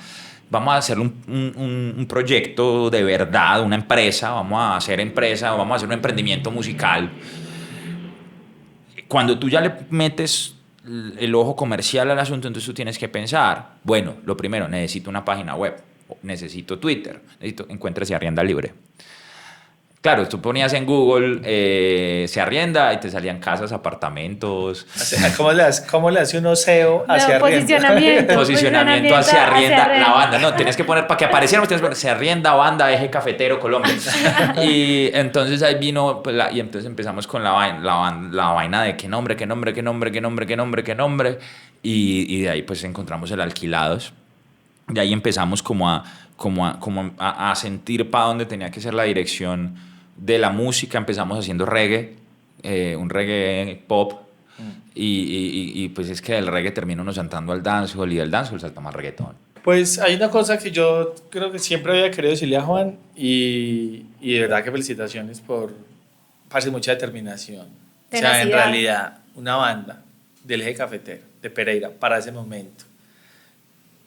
hacer un proyecto de verdad, una empresa, vamos a hacer un emprendimiento musical. Cuando tú ya le metes el ojo comercial al asunto, entonces tú tienes que pensar, bueno, lo primero, necesito una página web, necesito Twitter, encuentre Se Arrienda Libre. Claro, tú ponías en Google Se Arrienda y te salían casas, apartamentos. ¿Cómo le hace un SEO hacia arrienda? Posicionamiento hacia arrienda, la banda. No, tienes que poner, para que apareciéramos, tienes que poner Se Arrienda Banda Eje Cafetero Colombia. Y entonces ahí vino, pues, y entonces empezamos con la vaina de qué nombre. Y de ahí pues encontramos el Alquilados. De ahí empezamos como a sentir para dónde tenía que ser la dirección de la música. Empezamos haciendo reggae, un reggae pop, y pues es que del reggae terminó uno saltando al dancehall y del dancehall saltamos al reggaetón. Pues hay una cosa que yo creo que siempre había querido decirle a Juan y de verdad que felicitaciones por mucha determinación. O sea, en realidad, una banda del Eje Cafetero, de Pereira, para ese momento,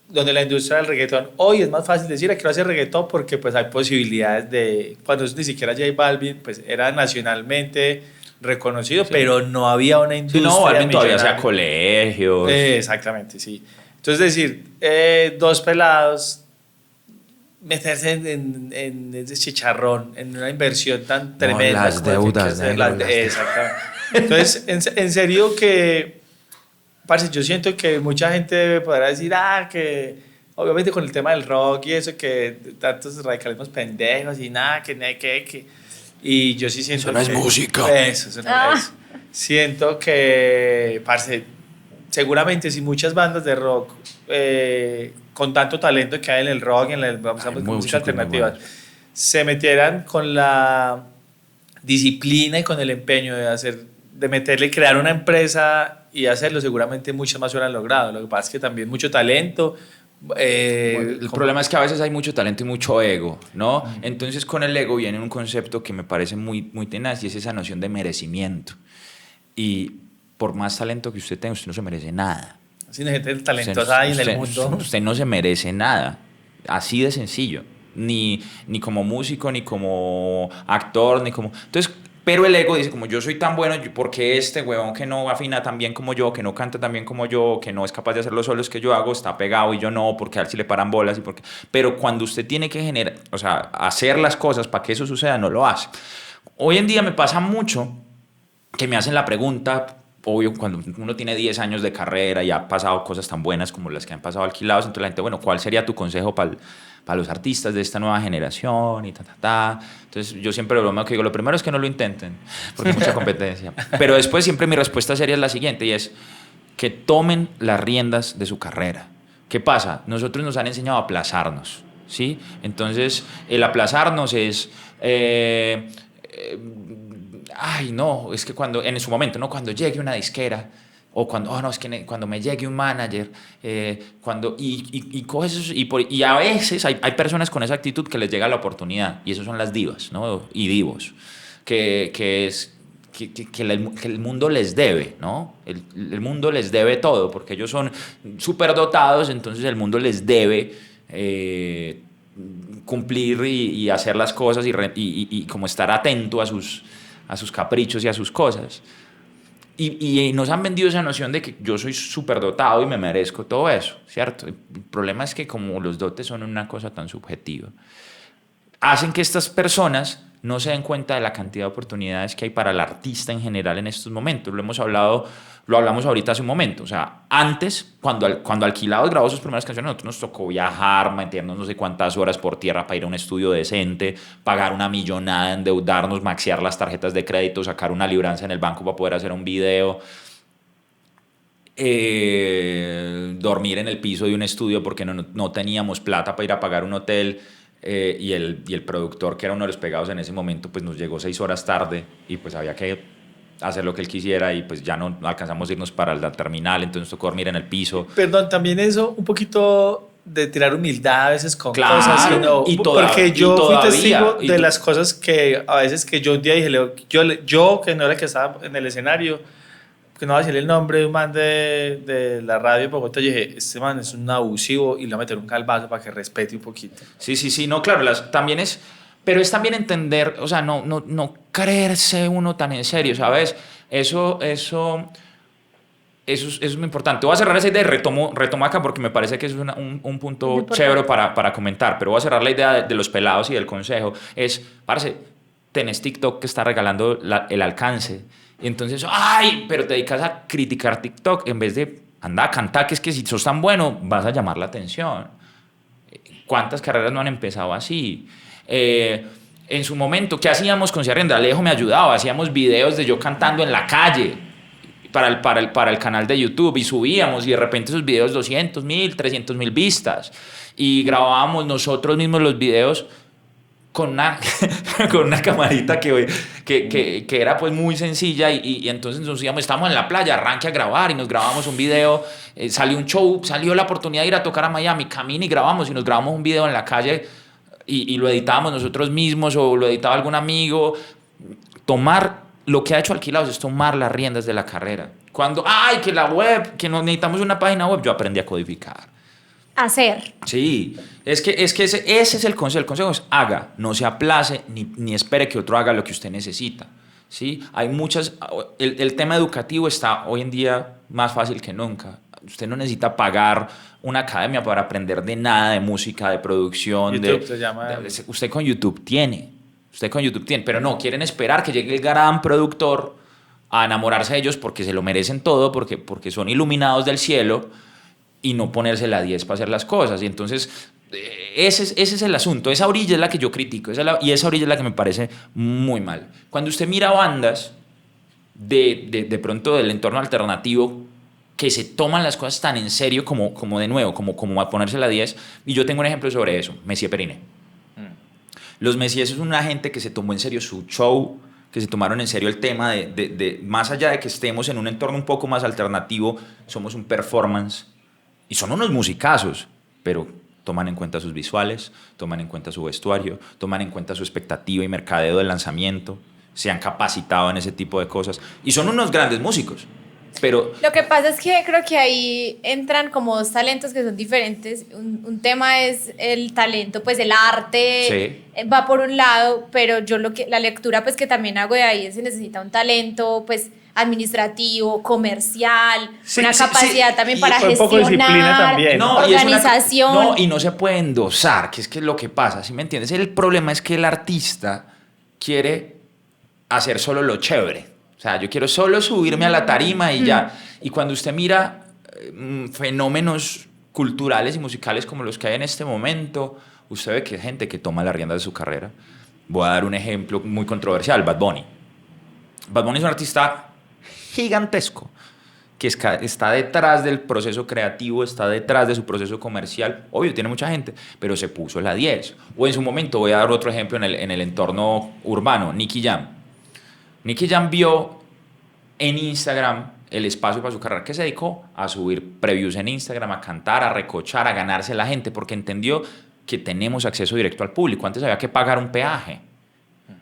donde la industria del reggaetón, hoy es más fácil decir, quiero hacer reggaetón porque pues hay posibilidades de, cuando ni siquiera J Balvin, pues era nacionalmente reconocido, sí, pero no había una industria. Sí, no, Balvin todavía hacía colegios. Exactamente, sí. Entonces decir, dos pelados, meterse en ese chicharrón, en una inversión tan tremenda. Las deudas. Exactamente. Entonces, en serio que... Parce, yo siento que mucha gente podrá decir, que obviamente con el tema del rock y eso, que tantos radicalismos pendejos y nada, que y yo sí siento eso no es música. Eso no es. Siento que, parce, seguramente si muchas bandas de rock con tanto talento que hay en el rock y en la música alternativa se metieran con la disciplina y con el empeño de meterle, crear una empresa y hacerlo, seguramente muchas más hubieran logrado. Lo que pasa es que también mucho talento. El problema es que a veces hay mucho talento y mucho ego, ¿no? Entonces con el ego viene un concepto que me parece muy, muy tenaz y es esa noción de merecimiento. Y por más talento que usted tenga, usted no se merece nada. Así de gente talentosa hay en el mundo. Usted no se merece nada. Así de sencillo. Ni como músico, ni como actor, ni como... Entonces... Pero el ego dice, como yo soy tan bueno, ¿por qué este huevón que no afina tan bien como yo, que no canta tan bien como yo, que no es capaz de hacer los solos que yo hago, está pegado y yo no, porque a él sí le paran bolas? Pero cuando usted tiene que generar, o sea, hacer las cosas para que eso suceda, no lo hace. Hoy en día me pasa mucho que me hacen la pregunta, obvio, cuando uno tiene 10 años de carrera y ha pasado cosas tan buenas como las que han pasado Alquilados, entonces la gente, bueno, ¿cuál sería tu consejo para los artistas de esta nueva generación? Y Entonces yo siempre bromeo que digo, lo primero es que no lo intenten, porque hay mucha competencia. Pero después siempre mi respuesta sería la siguiente, y es que tomen las riendas de su carrera. ¿Qué pasa? Nosotros nos han enseñado a aplazarnos, ¿sí? Entonces el aplazarnos es... no, es que en su momento, ¿no? Cuando llegue una disquera, o cuando, es que cuando me llegue un manager, y coges eso, y a veces hay personas con esa actitud que les llega la oportunidad, y esos son las divas, ¿no? Y divos, que el mundo les debe, ¿no? El mundo les debe todo, porque ellos son súper dotados, entonces el mundo les debe cumplir y hacer las cosas y como estar atento a sus caprichos y a sus cosas. Y nos han vendido esa noción de que yo soy súper dotado y me merezco todo eso, ¿cierto? El problema es que como los dotes son una cosa tan subjetiva, hacen que estas personas no se den cuenta de la cantidad de oportunidades que hay para el artista en general en estos momentos. Lo hablamos ahorita hace un momento. O sea, antes, cuando Alquilados grabó sus primeras canciones, a nosotros nos tocó viajar, meternos no sé cuántas horas por tierra para ir a un estudio decente, pagar una millonada, endeudarnos, maxear las tarjetas de crédito, sacar una libranza en el banco para poder hacer un video. dormir en el piso de un estudio porque no teníamos plata para ir a pagar un hotel. Y el productor, que era uno de los pegados en ese momento, pues nos llegó 6 horas tarde y pues había que hacer lo que él quisiera y pues ya no alcanzamos a irnos para la terminal, entonces tocó dormir en el piso. Perdón, también eso, un poquito de tirar humildad a veces con Claro, cosas, sino, porque yo fui testigo de las cosas que a veces que yo un día dije, yo que no era el que estaba en el escenario, que no voy a decir el nombre de un man de la radio de Bogotá, yo dije, este man es un abusivo y le voy a meter un calvazo para que respete un poquito. Sí, no, claro, también es, pero es también entender, o sea, no creerse uno tan en serio, ¿sabes? Eso es muy importante. Voy a cerrar esa idea y retomo acá porque me parece que es un punto chévere para comentar, pero voy a cerrar la idea de los pelados y del consejo. Parce, tenés TikTok que está regalando el alcance. Y entonces, pero te dedicas a criticar TikTok en vez de anda a cantar, que es que si sos tan bueno vas a llamar la atención. ¿Cuántas carreras no han empezado así? En su momento, ¿qué hacíamos con Ciarrienda? Alejo me ayudaba, hacíamos videos de yo cantando en la calle para el canal de YouTube y subíamos y de repente esos videos 200.000, 300.000 vistas y grabábamos nosotros mismos los videos con una camarita que era pues muy sencilla y entonces nos íbamos, estábamos en la playa, arranque a grabar y nos grabamos un video, salió un show, salió la oportunidad de ir a tocar a Miami, camina y grabamos y nos grabamos un video en la calle y lo editábamos nosotros mismos o lo editaba algún amigo. Lo que ha hecho Alquilados es tomar las riendas de la carrera. Cuando, que la web, que necesitamos una página web, yo aprendí a codificar. Hacer. Sí, es que ese es el consejo. El consejo es haga, no se aplace ni espere que otro haga lo que usted necesita. ¿Sí? Hay el tema educativo está hoy en día más fácil que nunca. Usted no necesita pagar una academia para aprender de nada, de música, de producción. YouTube se llama. Usted con YouTube tiene, pero no, quieren esperar que llegue el gran productor a enamorarse de ellos porque se lo merecen todo, porque son iluminados del cielo y no ponerse la 10 para hacer las cosas. Y entonces, ese es el asunto. Esa orilla es la que yo critico. Y esa orilla es la que me parece muy mal. Cuando usted mira bandas de pronto del entorno alternativo que se toman las cosas tan en serio como de nuevo, como a ponerse la 10. Y yo tengo un ejemplo sobre eso. Messier Periné. Los Messier es una gente que se tomó en serio su show, que se tomaron en serio el tema de más allá de que estemos en un entorno un poco más alternativo, somos un performance. Y son unos musicazos, pero toman en cuenta sus visuales, toman en cuenta su vestuario, toman en cuenta su expectativa y mercadeo del lanzamiento, se han capacitado en ese tipo de cosas. Y son unos grandes músicos, pero... Lo que pasa es que creo que ahí entran como dos talentos que son diferentes. Un tema es el talento, pues el arte va por un lado, pero la lectura pues que también hago de ahí es se necesita un talento, pues administrativo, comercial, una capacidad también para gestionar, un poco de disciplina también. Organización. Y no se puede endosar, que es lo que pasa, ¿sí me entiendes? El problema es que el artista quiere hacer solo lo chévere. O sea, yo quiero solo subirme a la tarima y ya. Y cuando usted mira fenómenos culturales y musicales como los que hay en este momento, usted ve que hay gente que toma la rienda de su carrera. Voy a dar un ejemplo muy controversial, Bad Bunny. Bad Bunny es un artista gigantesco que está detrás del proceso creativo, está detrás de su proceso comercial. Obvio, tiene mucha gente, pero se puso la 10. O en su momento, voy a dar otro ejemplo en el entorno urbano, Nicky Jam. Nicky Jam vio en Instagram el espacio para su carrera, que se dedicó a subir previews en Instagram, a cantar, a recochar, a ganarse la gente, porque entendió que tenemos acceso directo al público. Antes había que pagar un peaje.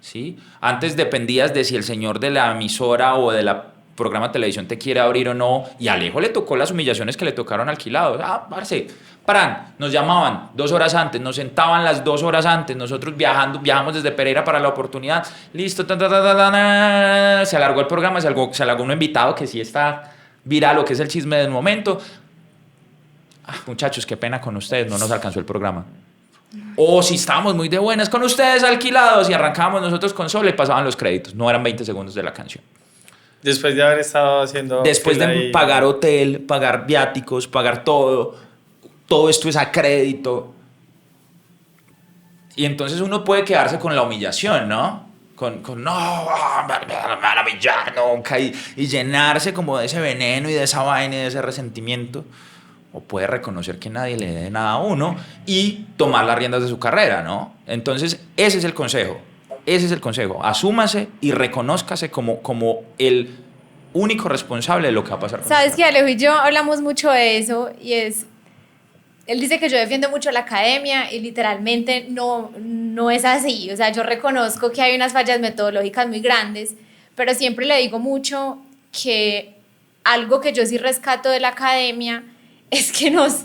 ¿Sí? Antes dependías de si el señor de la emisora o de la programa de televisión te quiere abrir o no, y a Alejo le tocó las humillaciones que le tocaron Alquilados. Parce, nos llamaban 2 horas antes, nos sentaban las 2 horas antes, nosotros viajamos desde Pereira para la oportunidad, listo, se alargó el programa, se alargó un invitado que sí está viral, lo que es el chisme del momento. Muchachos, qué pena con ustedes, no nos alcanzó el programa. O si estábamos muy de buenas con ustedes, Alquilados, y arrancábamos nosotros con solo y pasaban los créditos, no eran 20 segundos de la canción. Después de haber estado haciendo... Después de pagar hotel, pagar viáticos, pagar todo esto es a crédito. Y entonces uno puede quedarse con la humillación, ¿no? No, me van a humillar nunca. Y llenarse como de ese veneno y de esa vaina y de ese resentimiento. o puede reconocer que nadie le dé nada a uno y tomar las riendas de su carrera, ¿no? Entonces, ese es el consejo. Ese es el consejo. Asúmase y reconózcase como el único responsable de lo que va a pasar. Sabes que Alejo y yo hablamos mucho de eso y es, él dice que yo defiendo mucho la academia y literalmente no es así. O sea, yo reconozco que hay unas fallas metodológicas muy grandes, pero siempre le digo mucho que algo que yo sí rescato de la academia es que nos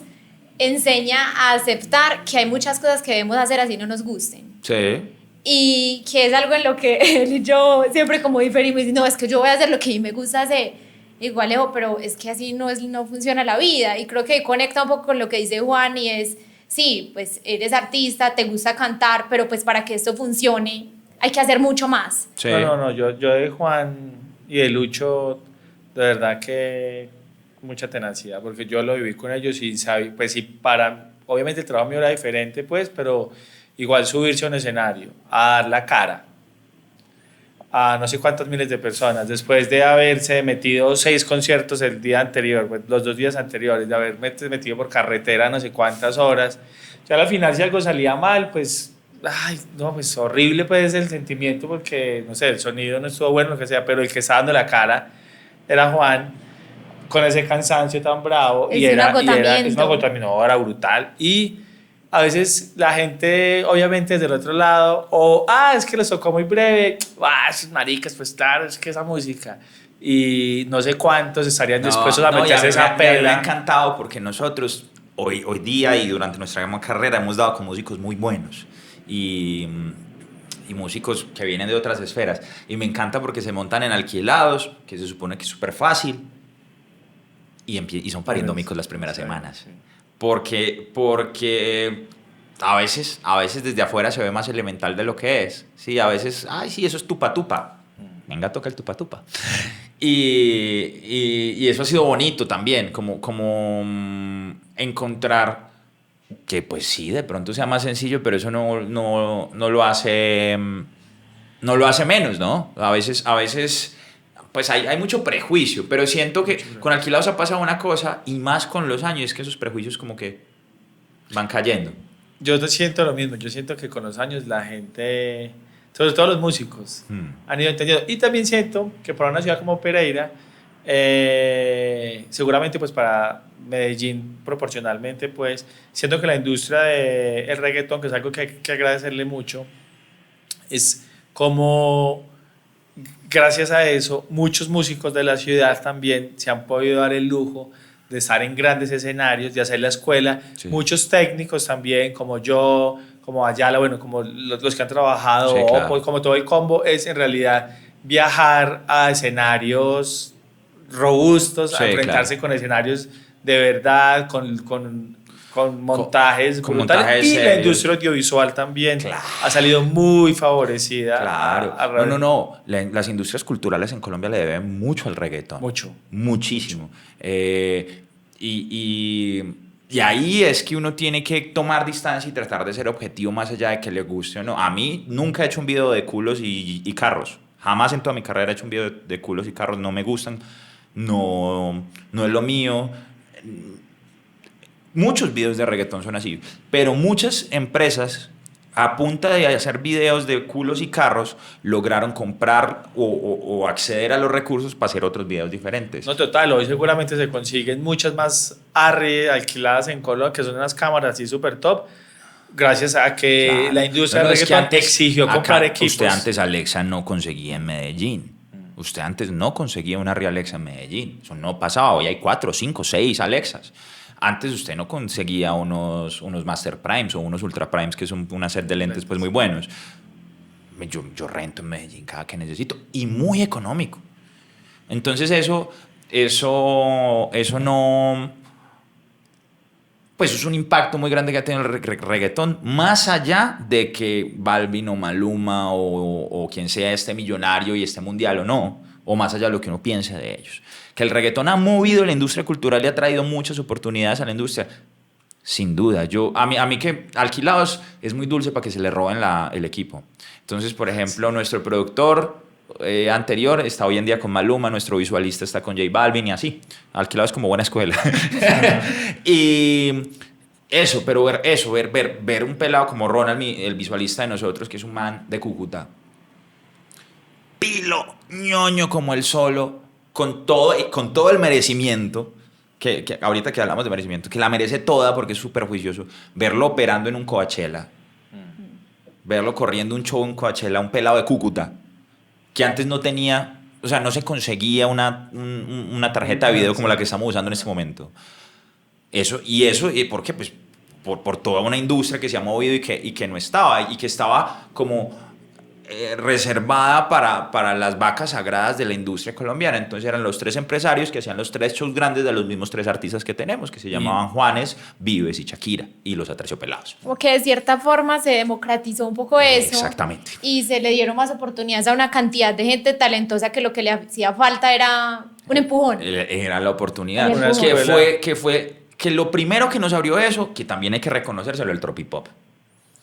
enseña a aceptar que hay muchas cosas que debemos hacer así no nos gusten. Sí. Y que es algo en lo que él y yo siempre como diferimos y no, es que yo voy a hacer lo que a mí me gusta hacer. Igual, Alejo, pero es que así no funciona la vida. Y creo que conecta un poco con lo que dice Juan y es, sí, pues eres artista, te gusta cantar, pero pues para que esto funcione hay que hacer mucho más. Sí. No, yo de Juan y de Lucho, de verdad que mucha tenacidad, porque yo lo viví con ellos y sabí, pues sí, obviamente el trabajo mío era diferente, pues, pero igual subirse a un escenario, a dar la cara a no sé cuántas miles de personas, después de haberse metido 6 conciertos el día anterior, pues, los 2 días anteriores, de haber metido por carretera no sé cuántas horas, ya al final si algo salía mal, pues, ay, no, pues horrible pues el sentimiento, porque, no sé, el sonido no estuvo bueno, lo que sea, pero el que estaba dando la cara era Juan, con ese cansancio tan bravo, Es un agotamiento, era brutal, y a veces la gente, obviamente, desde el otro lado, es que les tocó muy breve, esos maricas, pues claro, es que esa música. Y no sé cuántos estarían dispuestos a meterse esa pela. Me ha encantado porque nosotros, hoy día y durante nuestra carrera, hemos dado con músicos muy buenos. Y músicos que vienen de otras esferas. Y me encanta porque se montan en alquilados, que se supone que es súper fácil, y son pariendo micos las primeras semanas. Sí. Porque a veces desde afuera se ve más elemental de lo que es. Sí, a veces, sí, eso es tupa. Venga, toca el tupa. Y eso ha sido bonito también, como encontrar que pues sí, de pronto sea más sencillo, pero eso no lo hace menos, ¿no? A veces pues hay mucho prejuicio, pero siento que con Alquilados ha pasado una cosa, y más con los años, es que esos prejuicios como que van cayendo. Yo siento lo mismo, yo siento que con los años la gente, sobre todo los músicos, han ido entendiendo. Y también siento que para una ciudad como Pereira, seguramente pues para Medellín proporcionalmente, pues siento que la industria del reggaetón, que es algo que hay que agradecerle mucho, es como gracias a eso muchos músicos de la ciudad también se han podido dar el lujo de estar en grandes escenarios, de hacer la escuela. Sí. Muchos técnicos también, como yo, como Ayala, bueno, como los que han trabajado, sí, claro. Pues como todo el combo, es en realidad viajar a escenarios robustos, sí, a enfrentarse, claro, con escenarios de verdad, con montajes brutales. Y la industria audiovisual también, claro, ha salido muy favorecida. Claro. No. Las industrias culturales en Colombia le deben mucho al reggaetón. Muchísimo. Y ahí es que uno tiene que tomar distancia y tratar de ser objetivo más allá de que le guste o no. A mí nunca he hecho un video de culos y carros. Jamás en toda mi carrera he hecho un video de culos y carros. No me gustan. No es lo mío. Muchos videos de reggaetón son así, pero muchas empresas, a punta de hacer videos de culos y carros, lograron comprar o acceder a los recursos para hacer otros videos diferentes. No, total, hoy seguramente se consiguen muchas más ARRI alquiladas en Colombia, que son unas cámaras así súper top, gracias a que, claro, la industria del reggaetón exigió comprar equipos. Usted antes Alexa no conseguía en Medellín. Usted antes no conseguía una Arri Alexa en Medellín. Eso no pasaba. Hoy hay 4, 5, 6 Alexas. Antes usted no conseguía unos Master Primes o unos Ultra Primes, que son una set de lentes pues muy buenos. Yo rento en Medellín cada que necesito, y muy económico. Entonces eso no... Pues es un impacto muy grande que ha tenido el reggaetón, más allá de que Balvin o Maluma o quien sea esté millonario y esté mundial o no, o más allá de lo que uno piense de ellos. Que el reggaetón ha movido la industria cultural y ha traído muchas oportunidades a la industria, sin duda. A mí que Alquilados es muy dulce para que se le roben el equipo. Entonces, por ejemplo, nuestro productor anterior está hoy en día con Maluma, nuestro visualista está con J Balvin y así. Alquilados como buena escuela. Y eso, pero ver un pelado como Ronald, el visualista de nosotros, que es un man de Cúcuta, pilo, ñoño como el solo, con todo el merecimiento, que ahorita que hablamos de merecimiento, que la merece toda porque es súper juicioso, verlo operando en un Coachella, verlo corriendo un show en Coachella, un pelado de Cúcuta, que antes no tenía, o sea, no se conseguía una tarjeta de video como la que estamos usando en este momento. ¿Por qué? Pues por toda una industria que se ha movido y que no estaba, y que estaba como reservada para las vacas sagradas de la industria colombiana. Entonces eran los 3 empresarios que hacían los 3 shows grandes de los mismos 3 artistas que tenemos, que se llamaban Juanes, Vives y Shakira, y los Aterciopelados. Como que de cierta forma se democratizó un poco eso. Exactamente. Y se le dieron más oportunidades a una cantidad de gente talentosa que lo que le hacía falta era un empujón. Era la oportunidad. El empujón. Que lo primero que nos abrió eso, que también hay que reconocérselo, el tropipop.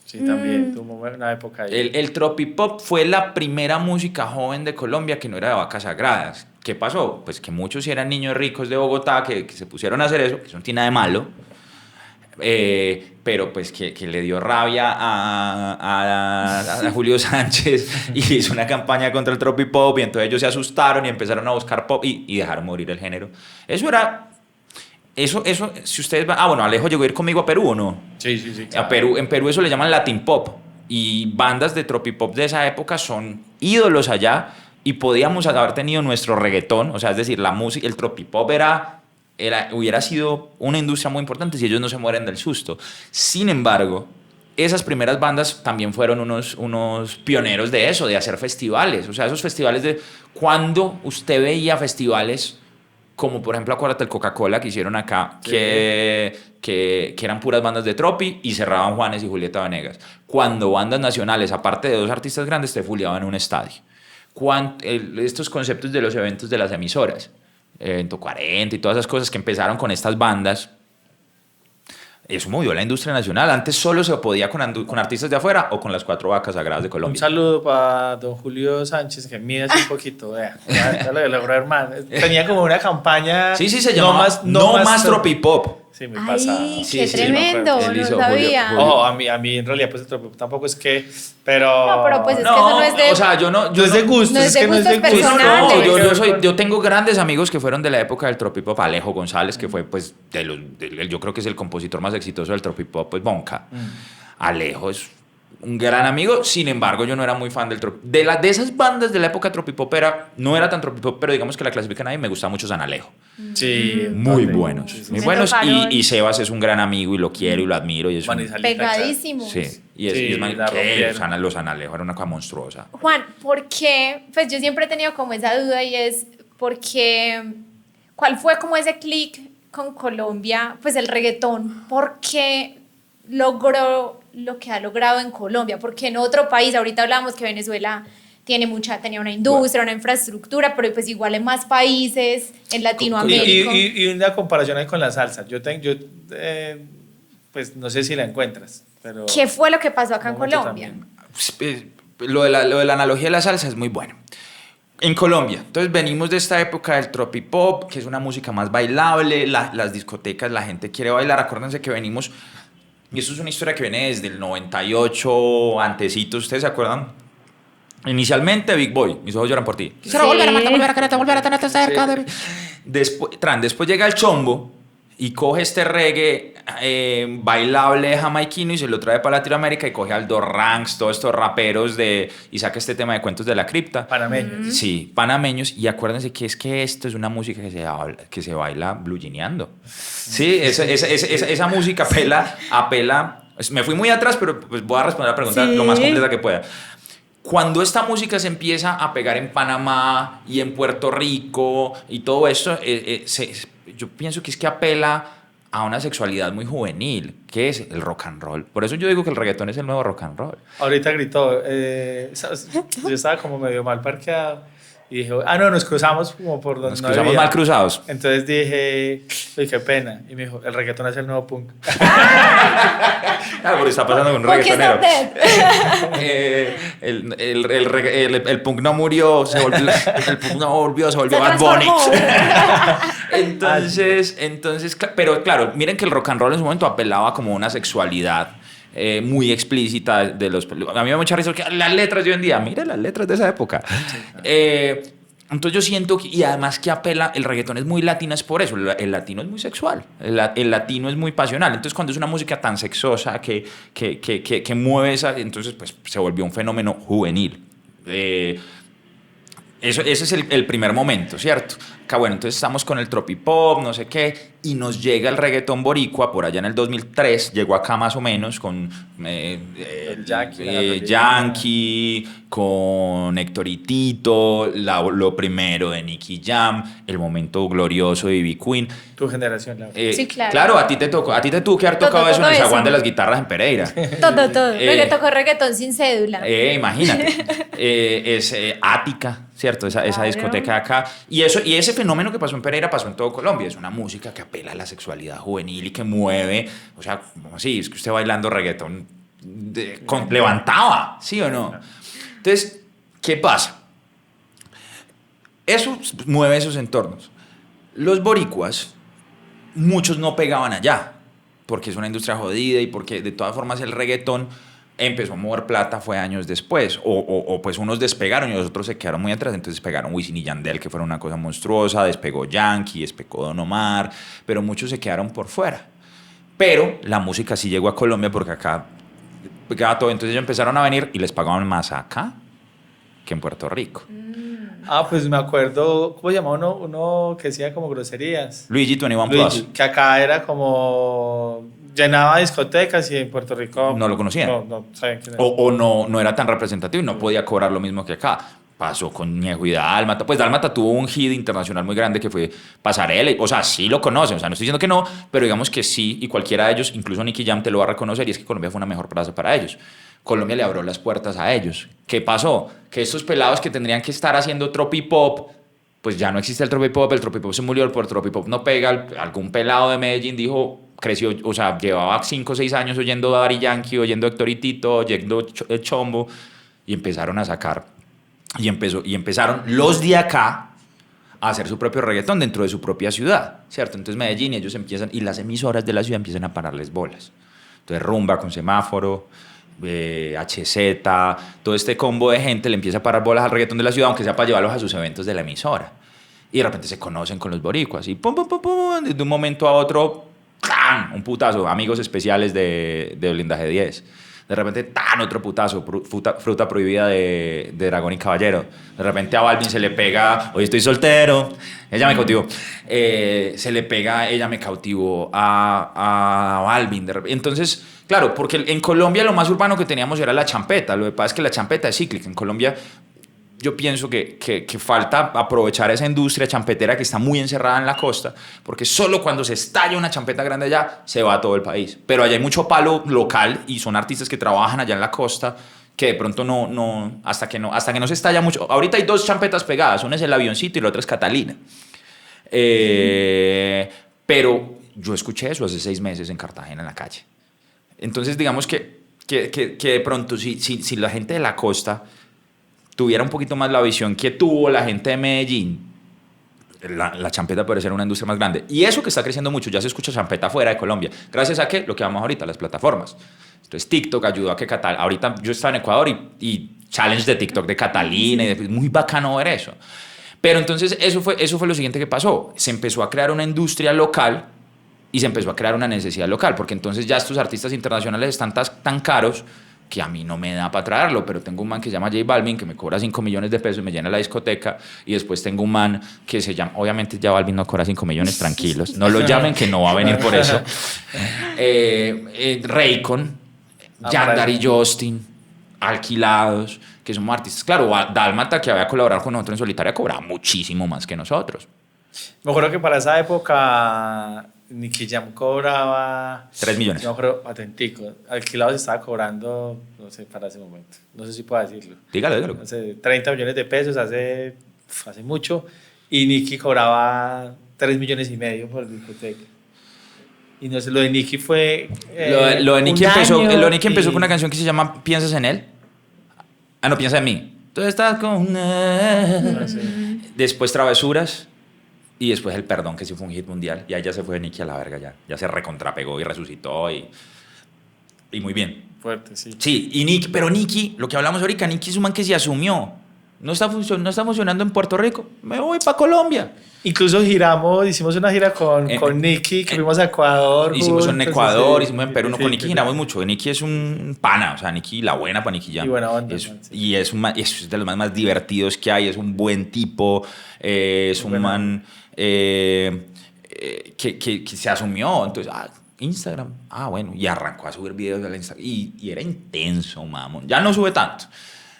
Sí, también tuvo una época ahí. El tropipop fue la primera música joven de Colombia que no era de vacas sagradas. ¿Qué pasó? Pues que muchos eran niños ricos de Bogotá que se pusieron a hacer eso, que eso no tiene nada de malo, pero pues que le dio rabia a Julio Sánchez y hizo una campaña contra el tropipop, y entonces ellos se asustaron y empezaron a buscar pop y dejaron morir el género. Eso, si ustedes van... bueno, Alejo llegó a ir conmigo a Perú, ¿o no? Sí. Claro. En Perú eso le llaman Latin Pop. Y bandas de tropipop de esa época son ídolos allá. Y podíamos haber tenido nuestro reggaetón. O sea, es decir, la música, el tropipop hubiera sido una industria muy importante si ellos no se mueren del susto. Sin embargo, esas primeras bandas también fueron unos pioneros de eso, de hacer festivales. O sea, esos festivales de... Cuando usted veía festivales... como por ejemplo, acuérdate el Coca-Cola que hicieron acá, sí, que eran puras bandas de tropi y cerraban Juanes y Julieta Venegas. Cuando bandas nacionales, aparte de 2 artistas grandes, te fuleaban en un estadio. Estos conceptos de los eventos de las emisoras, Evento 40 y todas esas cosas que empezaron con estas bandas, eso movió la industria nacional. Antes solo se podía con artistas de afuera o con las 4 vacas sagradas de Colombia. Un saludo para don Julio Sánchez, que mide así un poquito, vea, ya lo logró, hermano. Tenía como una campaña... Sí, se llamaba No más tropipop. Sí, muy pasado. Ay, sí, qué tremendo, no sabía. Julio. A mí en realidad pues el tropipop tampoco es que... Pero... No, pero pues es que eso no es de... O sea, yo no es de gusto, es que no es de gusto. Yo tengo grandes amigos que fueron de la época del tropipop. Alejo González, que fue pues yo creo que es el compositor más exitoso del tropipop, pues Bonca. Alejo es un gran amigo. Sin embargo, yo no era muy fan del tropipop. De esas bandas de la época tropipopera, no era tan tropipop, pero digamos que la clasifican ahí. Me gusta mucho San Alejo. Sí. Muy buenos. Muy buenos. Y Sebas es un gran amigo y lo quiero y lo admiro. Y es pegadísimo. Sí. Los San Alejo era una cosa monstruosa. Juan, ¿por qué? Pues yo siempre he tenido como esa duda, y es ¿cuál fue como ese clic con Colombia? Pues el reggaetón, ¿por qué logró lo que ha logrado en Colombia? Porque en otro país, ahorita hablamos que Venezuela tenía una industria, una infraestructura, pero pues igual en más países, en Latinoamérica. Y una comparación ahí con la salsa. Pues no sé si la encuentras, pero... ¿Qué fue lo que pasó acá en Colombia? Lo de la analogía de la salsa es muy bueno. En Colombia, entonces venimos de esta época del tropipop, que es una música más bailable, las discotecas, la gente quiere bailar. Acuérdense que venimos, y esto es una historia que viene desde el 98, antecito, ¿ustedes se acuerdan? Inicialmente Big Boy, Mis ojos lloran por ti. Quisiera volver a quererte, volver a tenerte cerca de mí. Después llega el Chombo y coge este reggae bailable jamaiquino y se lo trae para Latinoamérica, y coge a Aldo Ranks, todos estos raperos y saca este tema de Cuentos de la Cripta. Panameños. Sí, panameños. Y acuérdense que esto es una música que se baila blugineando. Sí, esa música apela. Me fui muy atrás, pero pues voy a responder la pregunta lo más completa que pueda. Cuando esta música se empieza a pegar en Panamá y en Puerto Rico y todo esto, yo pienso que es que apela a una sexualidad muy juvenil, que es el rock and roll. Por eso yo digo que el reggaetón es el nuevo rock and roll. Ahorita gritó, yo estaba como medio mal parqueado Y dije, no, nos cruzamos como por donde Nos no cruzamos vivía. mal cruzados. Entonces dije, uy, qué pena. Y me dijo, el reggaetón es el nuevo punk. Porque está pasando con un ¿Por qué reggaetonero. está El punk no murió, el punk no volvió, se volvió Bad Bunny. Entonces, pero claro, miren que el rock and roll en su momento apelaba como una sexualidad muy explícita de los... A mí me da mucha risa porque las letras de hoy en día, mire las letras de esa época. Entonces yo siento que, y además que apela, el reggaetón es muy latino, es por eso, el latino es muy sexual, el latino es muy pasional, entonces cuando es una música tan sexosa que mueve esa, entonces pues se volvió un fenómeno juvenil. Ese es el primer momento, ¿cierto? Que bueno, entonces estamos con el tropipop, no sé qué, y nos llega el reggaetón boricua por allá en el 2003, llegó acá más o menos con Yankee, con Héctor y Tito, lo primero de Nicky Jam, el momento glorioso de B.B. Queen. Tu generación, Laura. Sí, claro. Claro, a ti te tuvo que haber tocado eso en el zaguán de las guitarras en Pereira. Todo. Me tocó reggaetón sin cédula. Imagínate. Es Ática, ¿cierto? Esa discoteca de acá. Y ese fenómeno que pasó en Pereira pasó en todo Colombia. Es una música que apela a la sexualidad juvenil y que mueve. O sea, como así, es que usted bailando reggaetón levantaba, ¿sí o no? Entonces, ¿qué pasa? Eso mueve esos entornos. Los boricuas, muchos no pegaban allá, porque es una industria jodida y porque de todas formas el reggaetón empezó a mover plata fue años después, o pues unos despegaron y los otros se quedaron muy atrás, entonces despegaron Wisin y Yandel, que fueron una cosa monstruosa, despegó Yankee, despegó Don Omar, pero muchos se quedaron por fuera. Pero la música sí llegó a Colombia porque acá pegaba todo, entonces ellos empezaron a venir y les pagaban más acá que en Puerto Rico. Pues me acuerdo, ¿cómo se llamaba uno que decía como groserías? Luigi 21 Plus. Que acá era como... llenaba discotecas y en Puerto Rico... No lo conocían. No sabían quién era. O no era tan representativo y no podía cobrar lo mismo que acá. Pasó con Ñejo y Dálmata. Pues Dálmata tuvo un hit internacional muy grande que fue Pasarela. O sea, sí lo conocen. O sea, no estoy diciendo que no, pero digamos que sí. Y cualquiera de ellos, incluso Nicky Jam, te lo va a reconocer. Y es que Colombia fue una mejor plaza para ellos. Colombia le abrió las puertas a ellos. ¿Qué pasó? Que estos pelados que tendrían que estar haciendo tropipop, pues ya no existe el tropipop se murió, el tropipop no pega. Algún pelado de Medellín dijo... creció, o sea, llevaba 5 o 6 años oyendo a Daddy Yankee, oyendo a Héctor y Tito, oyendo el Chombo, y empezaron a sacar, y empezaron los de acá a hacer su propio reggaetón dentro de su propia ciudad, ¿cierto? Entonces Medellín, ellos empiezan, y las emisoras de la ciudad empiezan a pararles bolas. Entonces Rumba con Semáforo, HZ, todo este combo de gente le empieza a parar bolas al reggaetón de la ciudad, aunque sea para llevarlos a sus eventos de la emisora. Y de repente se conocen con los boricuas, y pum, de un momento a otro... ¡Tan! Un putazo, amigos especiales de Blindaje 10. De repente, ¡tan! Otro putazo, fruta prohibida de Dragón y Caballero. De repente a Balvin se le pega, hoy estoy soltero, ella me cautivó. Se le pega, ella me cautivó a Balvin. Entonces, claro, porque en Colombia lo más urbano que teníamos era la champeta. Lo que pasa es que la champeta es cíclica. En Colombia... yo pienso que falta aprovechar esa industria champetera que está muy encerrada en la costa, porque solo cuando se estalla una champeta grande allá, se va a todo el país. Pero allá hay mucho palo local y son artistas que trabajan allá en la costa que de pronto hasta que no se estalla mucho. Ahorita hay 2 champetas pegadas, una es el Avioncito y la otra es Catalina. Pero yo escuché eso hace 6 meses en Cartagena, en la calle. Entonces, digamos que de pronto, si la gente de la costa tuviera un poquito más la visión que tuvo la gente de Medellín, la champeta puede ser una industria más grande. Y eso que está creciendo mucho, ya se escucha champeta fuera de Colombia. ¿Gracias a qué? Lo que vamos ahorita, las plataformas. Entonces TikTok ayudó a que ahorita yo estaba en Ecuador y challenge de TikTok de Catalina, y muy bacano ver eso. Pero entonces eso fue lo siguiente que pasó. Se empezó a crear una industria local y se empezó a crear una necesidad local, porque entonces ya estos artistas internacionales están tan caros que a mí no me da para traerlo, pero tengo un man que se llama J Balvin, que me cobra 5 millones de pesos y me llena la discoteca, y después tengo un man que se llama, obviamente ya Balvin no cobra 5 millones, tranquilos, no lo llamen que no va a venir por eso, Raycon, Yandar y Justin, Alquilados, que somos artistas, claro, Dálmata, que había colaborado con nosotros en solitaria, cobraba muchísimo más que nosotros. Me acuerdo que para esa época Nicky Jam cobraba 3 millones. No me acuerdo, atentico. Alquilados estaba cobrando, no sé, para ese momento. No sé si puedo decirlo. Dígalo. No sé, 30 millones de pesos hace hace mucho, y Nicky cobraba 3,5 millones por discoteca. Y no sé, lo de Nicky fue. Lo de Nicky empezó y... con una canción que se llama ¿Piensas en él? Ah, no, Piensa en mí. Tú estás con. No sé. Después Travesuras. Y después El Perdón, que sí fue un hit mundial. Y ahí ya se fue Nicky a la verga. Ya se recontrapegó y resucitó. Y muy bien. Fuerte, sí. Sí, pero Nicky, lo que hablamos ahorita, Nicky es un man que se asumió. No está funcionando en Puerto Rico. Me voy para Colombia. Incluso hicimos una gira con Nicky, que fuimos a Ecuador. Hicimos en Ecuador, sí, hicimos en Perú. sí, Con Nicky giramos mucho. Nicky es un pana, o sea, Nicky la buena para Nicky Jam. Y buena onda. Y es de los más divertidos que hay, es un buen tipo, es un man que se asumió. Entonces, Instagram, bueno, y arrancó a subir videos de Instagram. Y era intenso, mamón. Ya no sube tanto,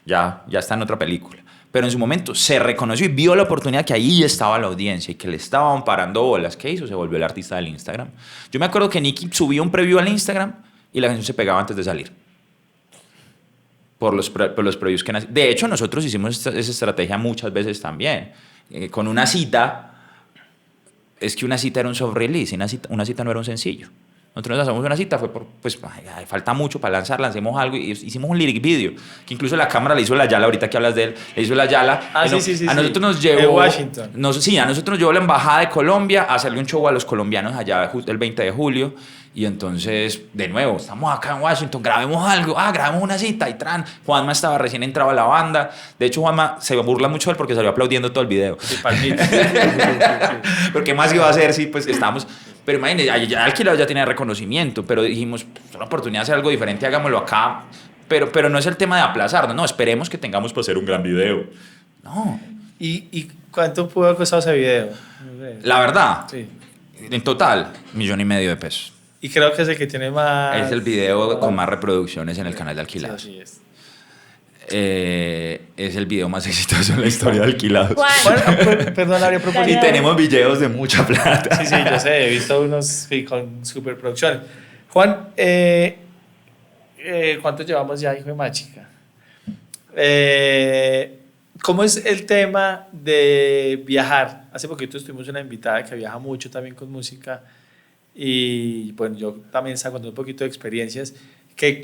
ya está en otra película. Pero en su momento se reconoció y vio la oportunidad que ahí estaba la audiencia y que le estaban parando bolas. ¿Qué hizo? Se volvió el artista del Instagram. Yo me acuerdo que Nicky subió un preview al Instagram y la canción se pegaba antes de salir. Por los previews que nacían. De hecho, nosotros hicimos esa estrategia muchas veces también. Con una cita, es que una cita era un soft release y una cita no era un sencillo. Nosotros nos hacemos una cita, falta mucho para lancemos algo y hicimos un lyric video, que incluso la cámara le hizo la Yala, ahorita que hablas de él, le hizo la Yala. Sí. A nosotros nos llevó... De Washington. A nosotros nos llevó la embajada de Colombia a hacerle un show a los colombianos allá el 20 de julio. Y entonces, de nuevo, estamos acá en Washington, grabemos algo, grabemos una cita y Juanma estaba recién entrado a la banda. De hecho, Juanma se burla mucho de él porque salió aplaudiendo todo el video. Sí, palmito. Pero ¿qué más iba a hacer? Sí, pues estábamos... Pero imagínate, ya Alquilados ya tenía reconocimiento, pero dijimos, es una oportunidad de hacer algo diferente, hagámoslo acá. Pero no es el tema de aplazarnos, no, esperemos que tengamos para hacer un gran video. No. ¿Y cuánto pudo haber costado ese video? La verdad, sí. En total, $1,5 millones. Y creo que es el que tiene más... Es el video con más reproducciones en el canal de Alquilados. Sí, así es. Es el video más exitoso en la historia de Alquilados. Perdón, habría propósito. Y tenemos videos de mucha plata. Sí, yo sé, he visto unos con superproducciones. Juan, ¿cuánto llevamos ya, hijo de machica? ¿Cómo es el tema de viajar? Hace poquito tuvimos una invitada que viaja mucho también con música y bueno, yo también saco un poquito de experiencias.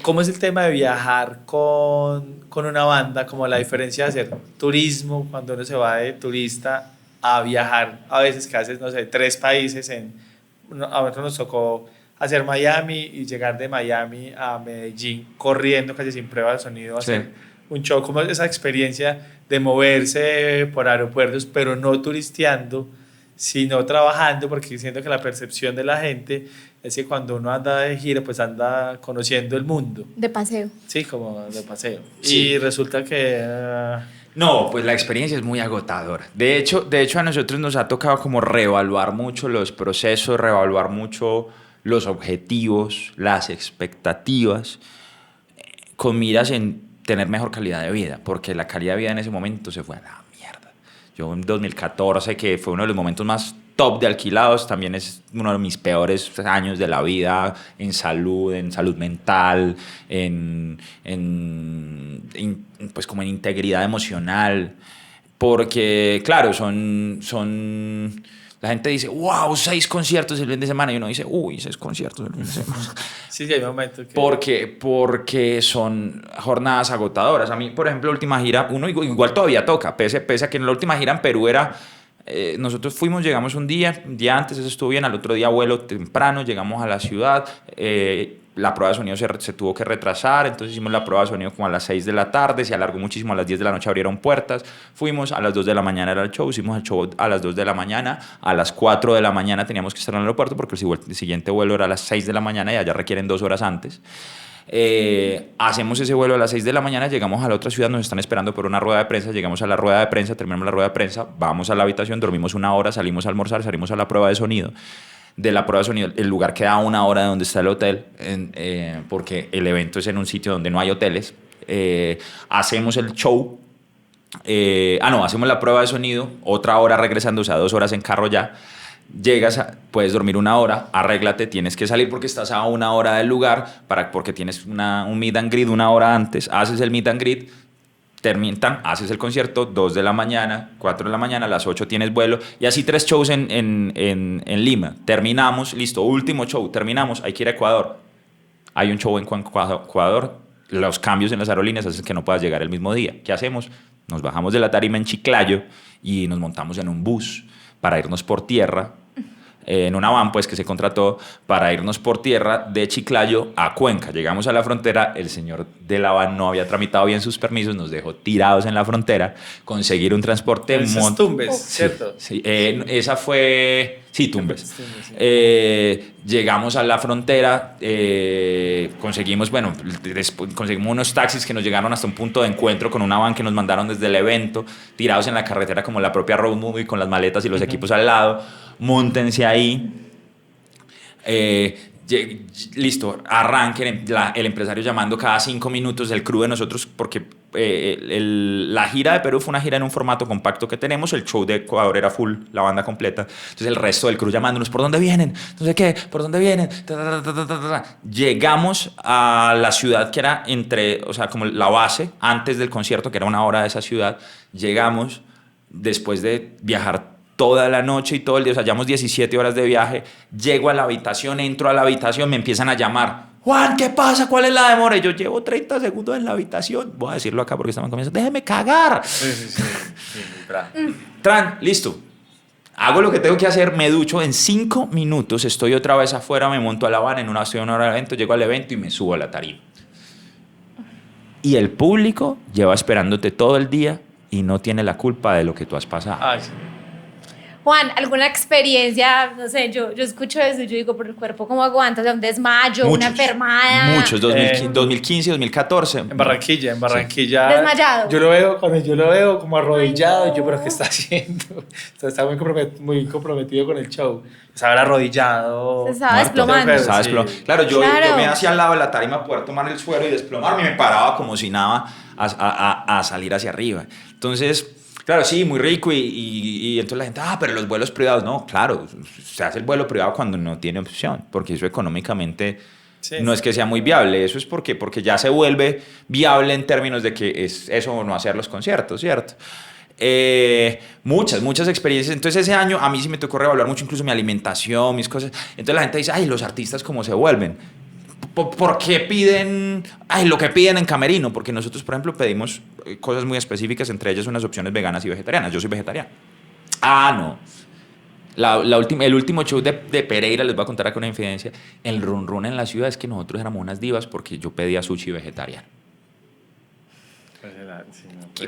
¿Cómo es el tema de viajar con una banda? Como la diferencia de hacer turismo cuando uno se va de turista a viajar, a veces que haces, no sé, 3 países. A nosotros nos tocó hacer Miami y llegar de Miami a Medellín corriendo casi sin prueba de sonido a hacer un show. ¿Cómo es esa experiencia de moverse por aeropuertos pero no turisteando, sino trabajando? Porque siento que la percepción de la gente es que cuando uno anda de gira, pues anda conociendo el mundo. De paseo. Sí, como de paseo. Sí. Y resulta que... No, pues la experiencia es muy agotadora. De hecho, a nosotros nos ha tocado como reevaluar mucho los procesos, reevaluar mucho los objetivos, las expectativas, con miras en tener mejor calidad de vida, porque la calidad de vida en ese momento se fue a la mierda. Yo en 2014, que fue uno de los momentos más top de Alquilados, también es uno de mis peores años de la vida en salud mental, pues como en integridad emocional, porque claro, la gente dice, wow, 6 conciertos el fin de semana, y uno dice, uy, 6 conciertos el fin de semana. Sí, hay momentos que... Porque son jornadas agotadoras. A mí, por ejemplo, la última gira, uno igual todavía toca, pese a que en la última gira en Perú era... nosotros llegamos un día antes, eso estuvo bien, al otro día vuelo temprano, llegamos a la ciudad, la prueba de sonido se tuvo que retrasar, entonces hicimos la prueba de sonido como a las 6 de la tarde, se alargó muchísimo, a las 10 de la noche abrieron puertas, fuimos, a las 2 de la mañana era el show, hicimos el show a las 2 de la mañana, a las 4 de la mañana teníamos que estar en el aeropuerto porque el siguiente vuelo era a las 6 de la mañana y allá requieren 2 horas antes. Hacemos ese vuelo a las 6 de la mañana, llegamos a la otra ciudad, nos están esperando por una rueda de prensa, llegamos a la rueda de prensa, terminamos la rueda de prensa, vamos a la habitación, dormimos 1 hora, salimos a almorzar, salimos a la prueba de sonido. De la prueba de sonido, el lugar queda a 1 hora de donde está el hotel, porque el evento es en un sitio donde no hay hoteles. Hacemos el show, hacemos la prueba de sonido, otra hora regresando, o sea, 2 horas en carro ya. Llegas, puedes dormir 1 hora, arréglate, tienes que salir porque estás a 1 hora del lugar, porque tienes un meet and greet 1 hora antes, haces el meet and greet, haces el concierto, 2 de la mañana, 4 de la mañana, a las 8 tienes vuelo, y así 3 shows en Lima. Terminamos, listo, último show, terminamos, hay que ir a Ecuador. Hay un show en Ecuador, los cambios en las aerolíneas hacen que no puedas llegar el mismo día. ¿Qué hacemos? Nos bajamos de la tarima en Chiclayo y nos montamos en un bus para irnos por tierra, en una van pues que se contrató para irnos por tierra de Chiclayo a Cuenca. Llegamos a la frontera, el señor de la van no había tramitado bien sus permisos, nos dejó tirados en la frontera, conseguir un transporte... Esas Tumbes, ¿cierto? Sí, esa fue... Sí, Tumbes. Llegamos a la frontera, conseguimos unos taxis que nos llegaron hasta un punto de encuentro con una van que nos mandaron desde el evento, tirados en la carretera como la propia road movie con las maletas y los equipos al lado. Móntense ahí. Listo, arranquen, el empresario llamando cada 5 minutos, el crew de nosotros, porque la gira de Perú fue una gira en un formato compacto que tenemos, el show de Ecuador era full, la banda completa, entonces el resto del crew llamándonos, ¿por dónde vienen? No sé qué, ¿por dónde vienen? Llegamos a la ciudad que era como la base, antes del concierto, que era 1 hora de esa ciudad, llegamos después de viajar toda la noche y todo el día, o sea, llevamos 17 horas de viaje, llego a la habitación, entro a la habitación, me empiezan a llamar, Juan, ¿qué pasa? ¿Cuál es la demora? Y yo llevo 30 segundos en la habitación, voy a decirlo acá porque estaban comiendo, déjeme cagar. Sí, listo. Hago lo que tengo que hacer, me ducho, en 5 minutos estoy otra vez afuera, me monto a la van, estoy 1 hora del evento, llego al evento y me subo a la tarima. Y el público lleva esperándote todo el día y no tiene la culpa de lo que tú has pasado. Ay, sí. Juan, ¿alguna experiencia? No sé, yo escucho eso y yo digo, pero el cuerpo cómo aguanta, o sea, un desmayo, una enfermada. Muchos, 2015, 2014. En Barranquilla. Sí. Desmayado. Yo lo veo como arrodillado. Ay, no. Yo, ¿pero qué está haciendo? O sea, está muy comprometido con el show. Estaba arrodillado. Se estaba desplomando. Claro, yo me hacía al lado de la tarima poder tomar el suero y desplomarme y me paraba como si nada a salir hacia arriba. Entonces... Claro, sí, muy rico y entonces la gente, pero los vuelos privados, no, claro, se hace el vuelo privado cuando no tiene opción, porque eso económicamente no es que sea muy viable, eso es porque ya se vuelve viable en términos de que es eso o no hacer los conciertos, ¿cierto? Muchas experiencias. Entonces ese año a mí sí me tocó reevaluar mucho incluso mi alimentación, mis cosas. Entonces la gente dice, los artistas cómo se vuelven. ¿Por qué piden lo que piden en camerino? Porque nosotros, por ejemplo, pedimos cosas muy específicas, entre ellas unas opciones veganas y vegetarianas. Yo soy vegetariano. No. El último show de Pereira, les voy a contar acá una infidencia. El run en la ciudad es que nosotros éramos unas divas porque yo pedía sushi vegetariano.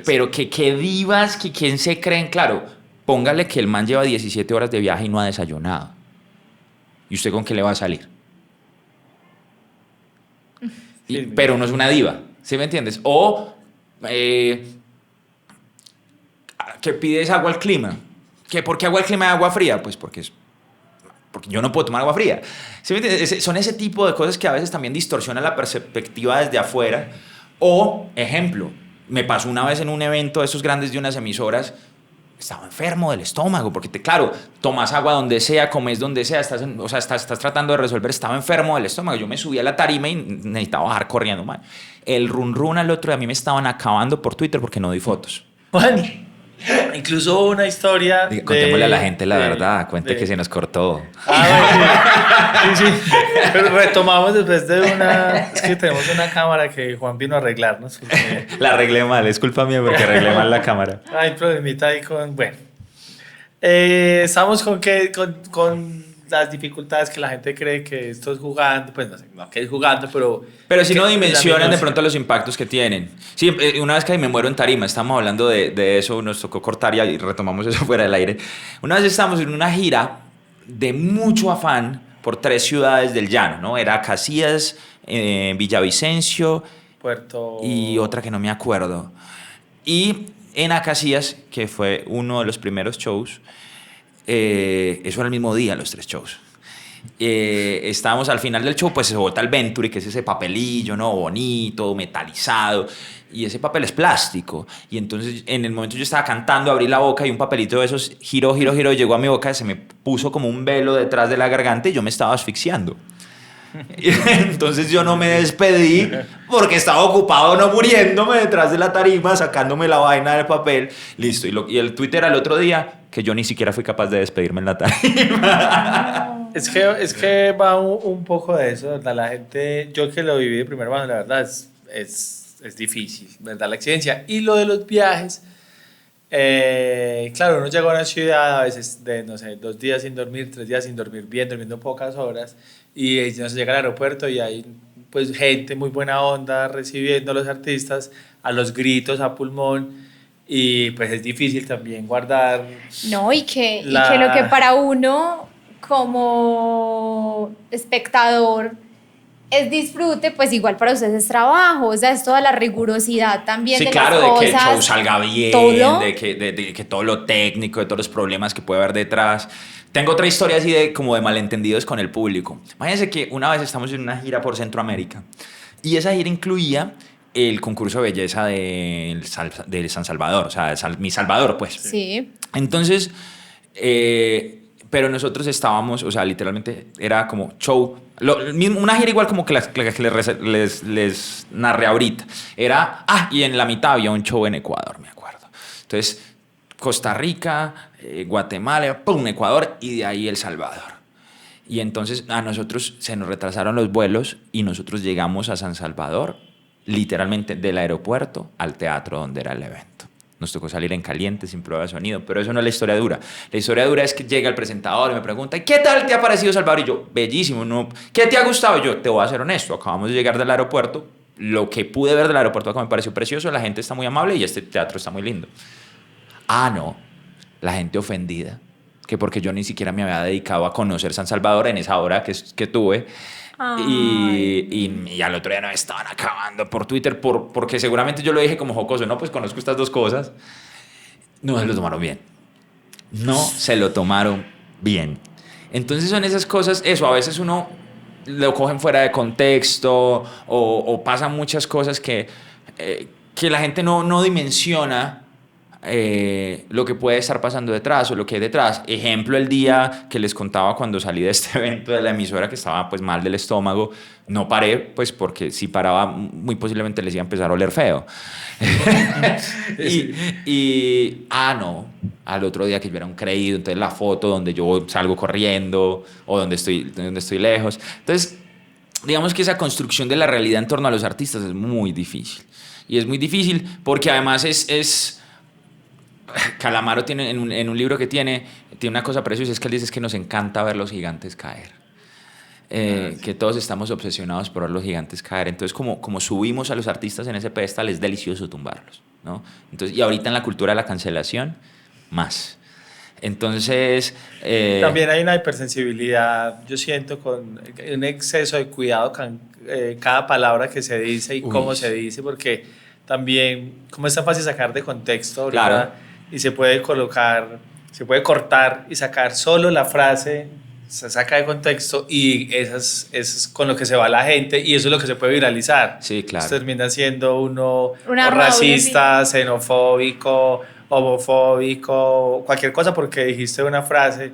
Pero qué divas, que quién se creen. Claro, póngale que el man lleva 17 horas de viaje y no ha desayunado. ¿Y usted con qué le va a salir? Pero no es una diva, ¿sí me entiendes? O que pides agua al clima. ¿Por qué agua al clima y agua fría? Pues porque yo no puedo tomar agua fría. ¿Sí me entiendes? Son ese tipo de cosas que a veces también distorsionan la perspectiva desde afuera. O, ejemplo, me pasó una vez en un evento de esos grandes de unas emisoras, estaba enfermo del estómago, porque claro, tomas agua donde sea, comes donde sea, estás tratando de resolver, estaba enfermo del estómago. Yo me subí a la tarima y necesitaba bajar corriendo, man. El run al otro día a mí me estaban acabando por Twitter porque no di fotos. Juan, incluso hubo una historia. Contémosle a la gente la verdad, cuente que se nos cortó. Sí. Pero retomamos después de es que tenemos una cámara que Juan vino a arreglarnos. Porque... La arreglé mal, es culpa mía porque arreglé mal la cámara. Hay problemita ahí bueno. Estamos con las dificultades que la gente cree que esto es jugando, pues no que es jugando, pero si no dimensionan de pronto los impactos que tienen. Sí, una vez que me muero en tarima, estamos hablando de eso, nos tocó cortar y retomamos eso fuera del aire. Una vez estábamos en una gira de mucho afán por 3 ciudades del llano, ¿no? Era Casillas, Villavicencio, Puerto... y otra que no me acuerdo. Y en Casillas, que fue uno de los primeros shows, eso era el mismo día, los 3 shows. Estábamos al final del show, pues se bota el Venturi, que es ese papelillo, ¿no? Bonito, metalizado, y ese papel es plástico. Y entonces, en el momento yo estaba cantando, abrí la boca y un papelito de esos giró, llegó a mi boca, se me puso como un velo detrás de la garganta y yo me estaba asfixiando. Entonces yo no me despedí porque estaba ocupado no muriéndome detrás de la tarima, sacándome la vaina del papel. Listo. Y el Twitter al otro día, que yo ni siquiera fui capaz de despedirme en la tarima. Es que va un poco de eso, ¿verdad? La gente, yo que lo viví de primera mano, la verdad es difícil, ¿verdad? La exigencia. Y lo de los viajes, claro, uno llega a una ciudad a veces de, no sé, 2 días sin dormir, 3 días sin dormir bien, durmiendo pocas horas, y no se llega al aeropuerto y hay pues gente muy buena onda recibiendo a los artistas, a los gritos, a pulmón, y pues es difícil también guardar. No, y que lo que para uno como espectador es disfrute, pues igual para ustedes es trabajo, o sea, es toda la rigurosidad también Sí, de claro, las de cosas. que el show salga bien, todo. de que todo lo técnico, de todos los problemas que puede haber detrás. Tengo otra historia así de como de malentendidos con el público. Imagínense que una vez estamos en una gira por Centroamérica y esa gira incluía el concurso de belleza de San Salvador, o sea, Mi Salvador, pues. Sí. Entonces, pero nosotros estábamos, o sea, literalmente era como show, una gira igual como que les narré ahorita. Era, y en la mitad había un show en Ecuador, me acuerdo. Entonces, Costa Rica, Guatemala, pum, Ecuador y de ahí El Salvador. Y entonces a nosotros se nos retrasaron los vuelos y nosotros llegamos a San Salvador, literalmente del aeropuerto al teatro donde era el evento. Nos tocó salir en caliente, sin prueba de sonido, pero eso no es la historia dura. La historia dura es que llega el presentador y me pregunta, ¿y qué tal te ha parecido Salvador? Y yo, bellísimo, ¿no? ¿Qué te ha gustado? Y yo, te voy a ser honesto, acabamos de llegar del aeropuerto, lo que pude ver del aeropuerto acá me pareció precioso, la gente está muy amable y este teatro está muy lindo. No, la gente ofendida, que porque yo ni siquiera me había dedicado a conocer San Salvador en esa hora que tuve. Y al otro día nos estaban acabando por Twitter porque seguramente yo lo dije como jocoso, no, pues conozco estas 2 cosas. No se lo tomaron bien. No se lo tomaron bien. Entonces son esas cosas, eso, a veces uno lo cogen fuera de contexto o pasan muchas cosas que la gente no dimensiona lo que puede estar pasando detrás o lo que hay detrás. Ejemplo, el día que les contaba cuando salí de este evento de la emisora que estaba pues mal del estómago, no paré pues porque si paraba muy posiblemente les iba a empezar a oler feo. No, al otro día que yo era un creído, entonces la foto donde yo salgo corriendo o donde estoy lejos. Entonces, digamos que esa construcción de la realidad en torno a los artistas es muy difícil. Y es muy difícil porque además Calamaro tiene en un libro que tiene una cosa preciosa, es que él dice que nos encanta ver los gigantes caer. Que todos estamos obsesionados por ver los gigantes caer. Entonces, como subimos a los artistas en ese pedestal, es delicioso tumbarlos, ¿no? Entonces, y ahorita en la cultura de la cancelación, más. Entonces... También hay una hipersensibilidad, yo siento, con un exceso de cuidado con cada palabra que se dice y cómo se dice, porque también, como es tan fácil sacar de contexto ahorita, claro, y se puede cortar y sacar solo la frase, se saca de contexto y eso es con lo que se va la gente y eso es lo que se puede viralizar. Sí, claro. Entonces termina siendo uno racista, xenofóbico, homofóbico, cualquier cosa porque dijiste una frase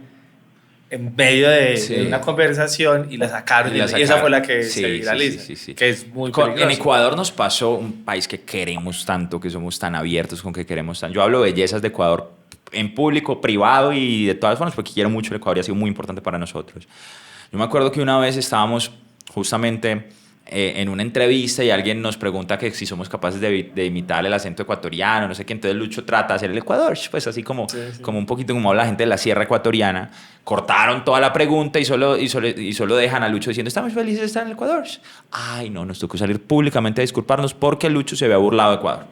en medio de una conversación y la sacaron y esa fue la que se viraliza, que es muy peligroso. En Ecuador nos pasó, un país que queremos tanto, que somos tan abiertos con que queremos tanto. Yo hablo bellezas de Ecuador en público, privado y de todas formas porque quiero mucho el Ecuador y ha sido muy importante para nosotros. Yo me acuerdo que una vez estábamos justamente en una entrevista y alguien nos pregunta que si somos capaces de imitar el acento ecuatoriano, no sé qué, entonces Lucho trata de hacer el Ecuador, pues así como un poquito como habla la gente de la sierra ecuatoriana. Cortaron toda la pregunta y solo dejan a Lucho diciendo, estamos felices de estar en el Ecuador. No, nos tocó salir públicamente a disculparnos porque Lucho se había burlado de Ecuador,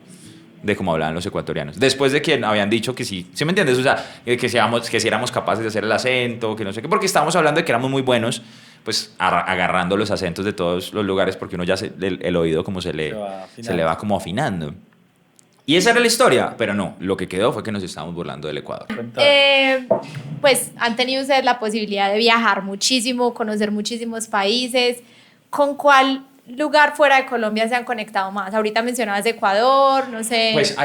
de cómo hablaban los ecuatorianos. Después de que habían dicho que sí, ¿sí me entiendes? O sea, que si éramos capaces de hacer el acento, que no sé qué, porque estábamos hablando de que éramos muy buenos, pues agarrando los acentos de todos los lugares, porque uno ya el oído como se le va como afinando. Y esa era la historia, pero no, lo que quedó fue que nos estábamos burlando del Ecuador. Pues han tenido ustedes la posibilidad de viajar muchísimo, conocer muchísimos países. ¿Con cuál lugar fuera de Colombia se han conectado más? Ahorita mencionabas Ecuador, no sé. Pues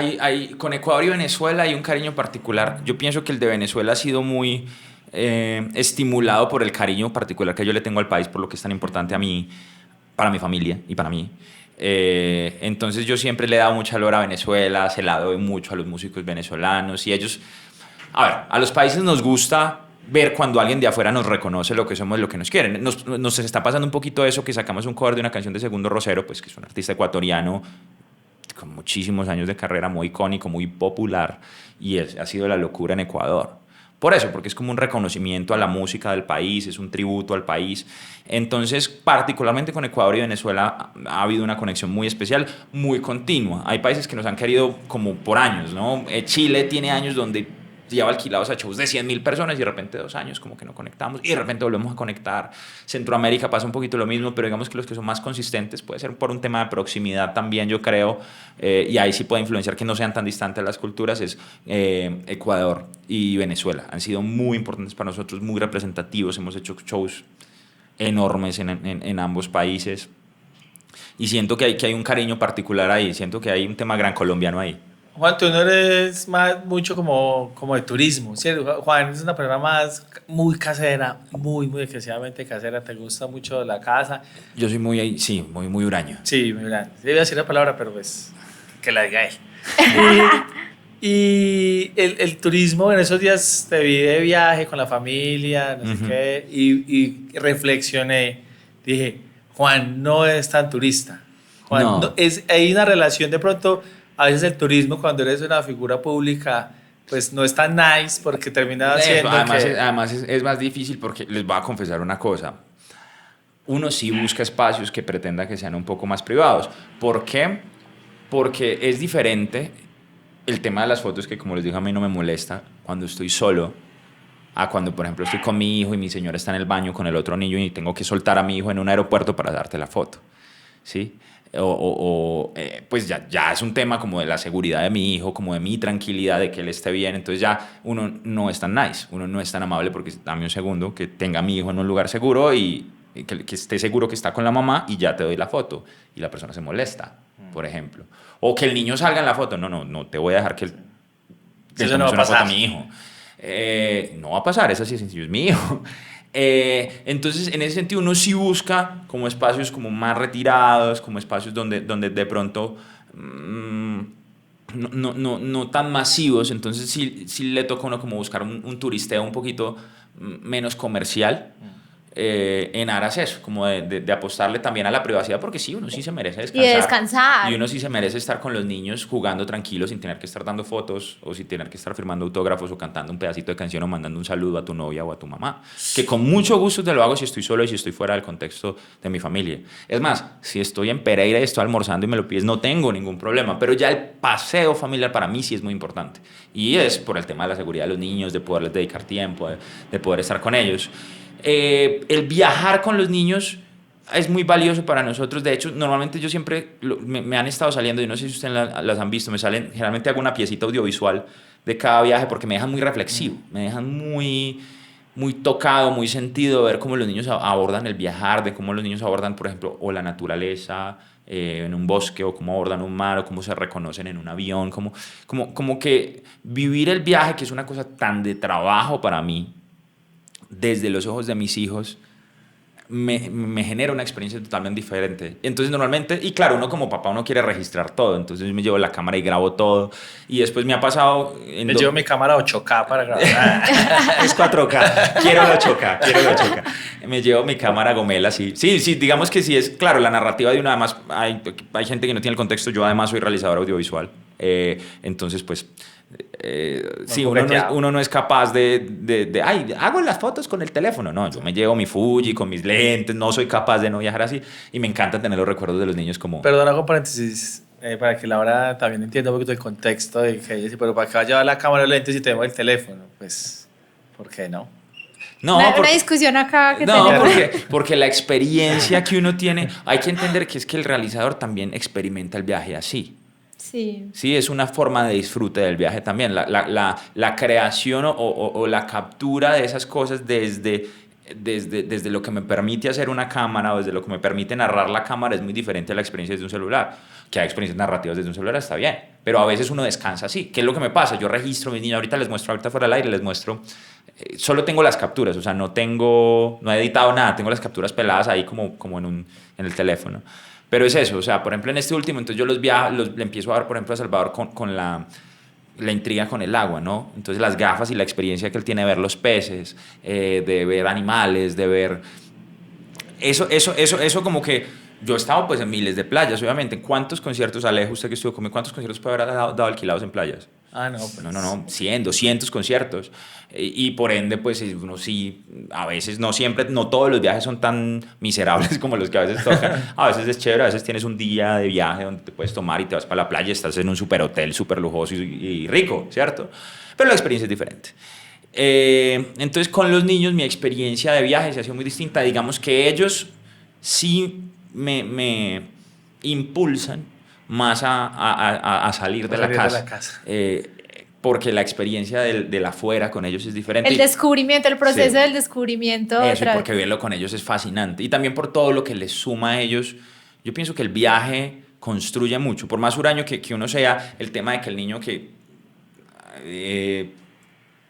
con Ecuador y Venezuela hay un cariño particular. Yo pienso que el de Venezuela ha sido muy estimulado por el cariño particular que yo le tengo al país, por lo que es tan importante a mí, para mi familia y para mí. Entonces yo siempre le he dado mucha valor a Venezuela, se la doy mucho a los músicos venezolanos y ellos, a ver, a los países nos gusta ver cuando alguien de afuera nos reconoce lo que somos, lo que nos quieren. Nos está pasando un poquito eso, que sacamos un cover de una canción de Segundo Rosero, pues que es un artista ecuatoriano con muchísimos años de carrera, muy icónico, muy popular, y ha sido la locura en Ecuador. Por eso, porque es como un reconocimiento a la música del país, es un tributo al país. Entonces, particularmente con Ecuador y Venezuela ha habido una conexión muy especial, muy continua. Hay países que nos han querido como por años, ¿no? Chile tiene años donde lleva alquilados a shows de 100.000 personas y de repente 2 años como que no conectamos y de repente volvemos a conectar. Centroamérica pasa un poquito lo mismo, pero digamos que los que son más consistentes puede ser por un tema de proximidad también, yo creo, y ahí sí puede influenciar que no sean tan distantes las culturas, es Ecuador y Venezuela. Han sido muy importantes para nosotros, muy representativos, hemos hecho shows enormes en ambos países y siento que hay un cariño particular ahí, siento que hay un tema gran colombiano ahí. Juan, tú no eres mucho como de turismo, ¿cierto? Juan es una persona muy casera, muy excesivamente casera, te gusta mucho la casa. Yo soy muy huraño. Sí, muy grande. Yo iba a decir la palabra, pero pues que la diga él. Y el turismo, en esos días te vi de viaje con la familia, no sé qué, y reflexioné, dije, Juan no es tan turista. Juan no. Hay una relación de pronto. A veces el turismo, cuando eres una figura pública, pues no es tan nice porque termina siendo además es más difícil porque les voy a confesar una cosa. Uno sí busca espacios que pretenda que sean un poco más privados. ¿Por qué? Porque es diferente el tema de las fotos, que como les dije a mí no me molesta cuando estoy solo, a cuando por ejemplo estoy con mi hijo y mi señora está en el baño con el otro niño y tengo que soltar a mi hijo en un aeropuerto para darte la foto, ¿sí? Pues ya es un tema como de la seguridad de mi hijo, como de mi tranquilidad, de que él esté bien. Entonces ya uno no es tan nice, uno no es tan amable porque dame un segundo que tenga a mi hijo en un lugar seguro y que esté seguro que está con la mamá y ya te doy la foto. Y la persona se molesta, por ejemplo. O que el niño salga en la foto. No te voy a dejar que él eso no va a pasar. A mi hijo. No va a pasar, es así sencillo, es mi hijo. Entonces en ese sentido uno sí busca como espacios como más retirados, como espacios donde de pronto no tan masivos. Entonces sí le toca a uno como buscar un turisteo un poquito menos comercial, en aras eso, como de apostarle también a la privacidad, porque sí, uno sí se merece descansar. Y descansar. Y uno sí se merece estar con los niños jugando tranquilo sin tener que estar dando fotos o sin tener que estar firmando autógrafos o cantando un pedacito de canción o mandando un saludo a tu novia o a tu mamá. Que con mucho gusto te lo hago si estoy solo y si estoy fuera del contexto de mi familia. Es más, si estoy en Pereira y estoy almorzando y me lo pides, no tengo ningún problema. Pero ya el paseo familiar para mí sí es muy importante. Y es por el tema de la seguridad de los niños, de poderles dedicar tiempo, de poder estar con ellos. El viajar con los niños es muy valioso para nosotros. De hecho, normalmente yo siempre me han estado saliendo, y no sé si ustedes las han visto, generalmente hago una piecita audiovisual de cada viaje porque me dejan muy reflexivo, me dejan muy tocado, muy sentido, ver cómo los niños abordan el viajar, de cómo los niños abordan, por ejemplo, o la naturaleza en un bosque, o cómo abordan un mar, o cómo se reconocen en un avión, como que vivir el viaje, que es una cosa tan de trabajo para mí, desde los ojos de mis hijos, me genera una experiencia totalmente diferente. Entonces normalmente, y claro, uno como papá uno quiere registrar todo, entonces me llevo la cámara y grabo todo, y después me ha pasado... Me llevo mi cámara 8K para grabar. Es 4K, quiero la 8K. Me llevo mi cámara Gomela, sí, digamos que sí es, claro, la narrativa de una, además, hay gente que no tiene el contexto, yo además soy realizador audiovisual, entonces pues... sí, uno no es capaz de hago las fotos con el teléfono. No, yo me llevo mi Fuji con mis lentes, no soy capaz de no viajar así y me encanta tener los recuerdos de los niños como... Perdón, hago paréntesis para que Laura también entienda un poquito el contexto de que ella dice, pero ¿para qué va a llevar la cámara de lentes y tenemos el teléfono? Pues, ¿por qué no? No, una discusión acá que tenemos. Porque la experiencia que uno tiene, hay que entender que es que el realizador también experimenta el viaje así. Sí, es una forma de disfrute del viaje también. La creación o la captura de esas cosas desde lo que me permite hacer una cámara o desde lo que me permite narrar la cámara es muy diferente a la experiencia desde un celular. Que hay experiencias narrativas desde un celular, está bien. Pero a veces uno descansa así. ¿Qué es lo que me pasa? Yo registro mis niños, ahorita fuera del aire, les muestro Solo tengo las capturas, o sea, no he editado nada, tengo las capturas peladas ahí como en el teléfono. Pero es eso, o sea, por ejemplo, en este último, entonces yo le empiezo a dar, por ejemplo, a Salvador con la intriga con el agua, ¿no? Entonces las gafas y la experiencia que él tiene de ver los peces, de ver animales, de ver... Eso como que yo he estado pues en miles de playas, obviamente. ¿Cuántos conciertos, Alejo, usted que estuvo conmigo, cuántos conciertos puede haber dado alquilados en playas? Ah, no, pues. No, 100, 200 conciertos. Y por ende, pues uno sí, a veces, no siempre, no todos los viajes son tan miserables como los que a veces tocan. A veces es chévere, a veces tienes un día de viaje donde te puedes tomar y te vas para la playa y estás en un super hotel, súper lujoso y rico, ¿cierto? Pero la experiencia es diferente. Entonces, con los niños, mi experiencia de viaje se ha sido muy distinta. Digamos que ellos sí me impulsan más a salir de la casa. Porque la experiencia del afuera con ellos es diferente. El descubrimiento, el proceso del descubrimiento. Eso, porque verlo con ellos es fascinante. Y también por todo lo que les suma a ellos. Yo pienso que el viaje construye mucho. Por más huraño que uno sea, el tema de que el niño que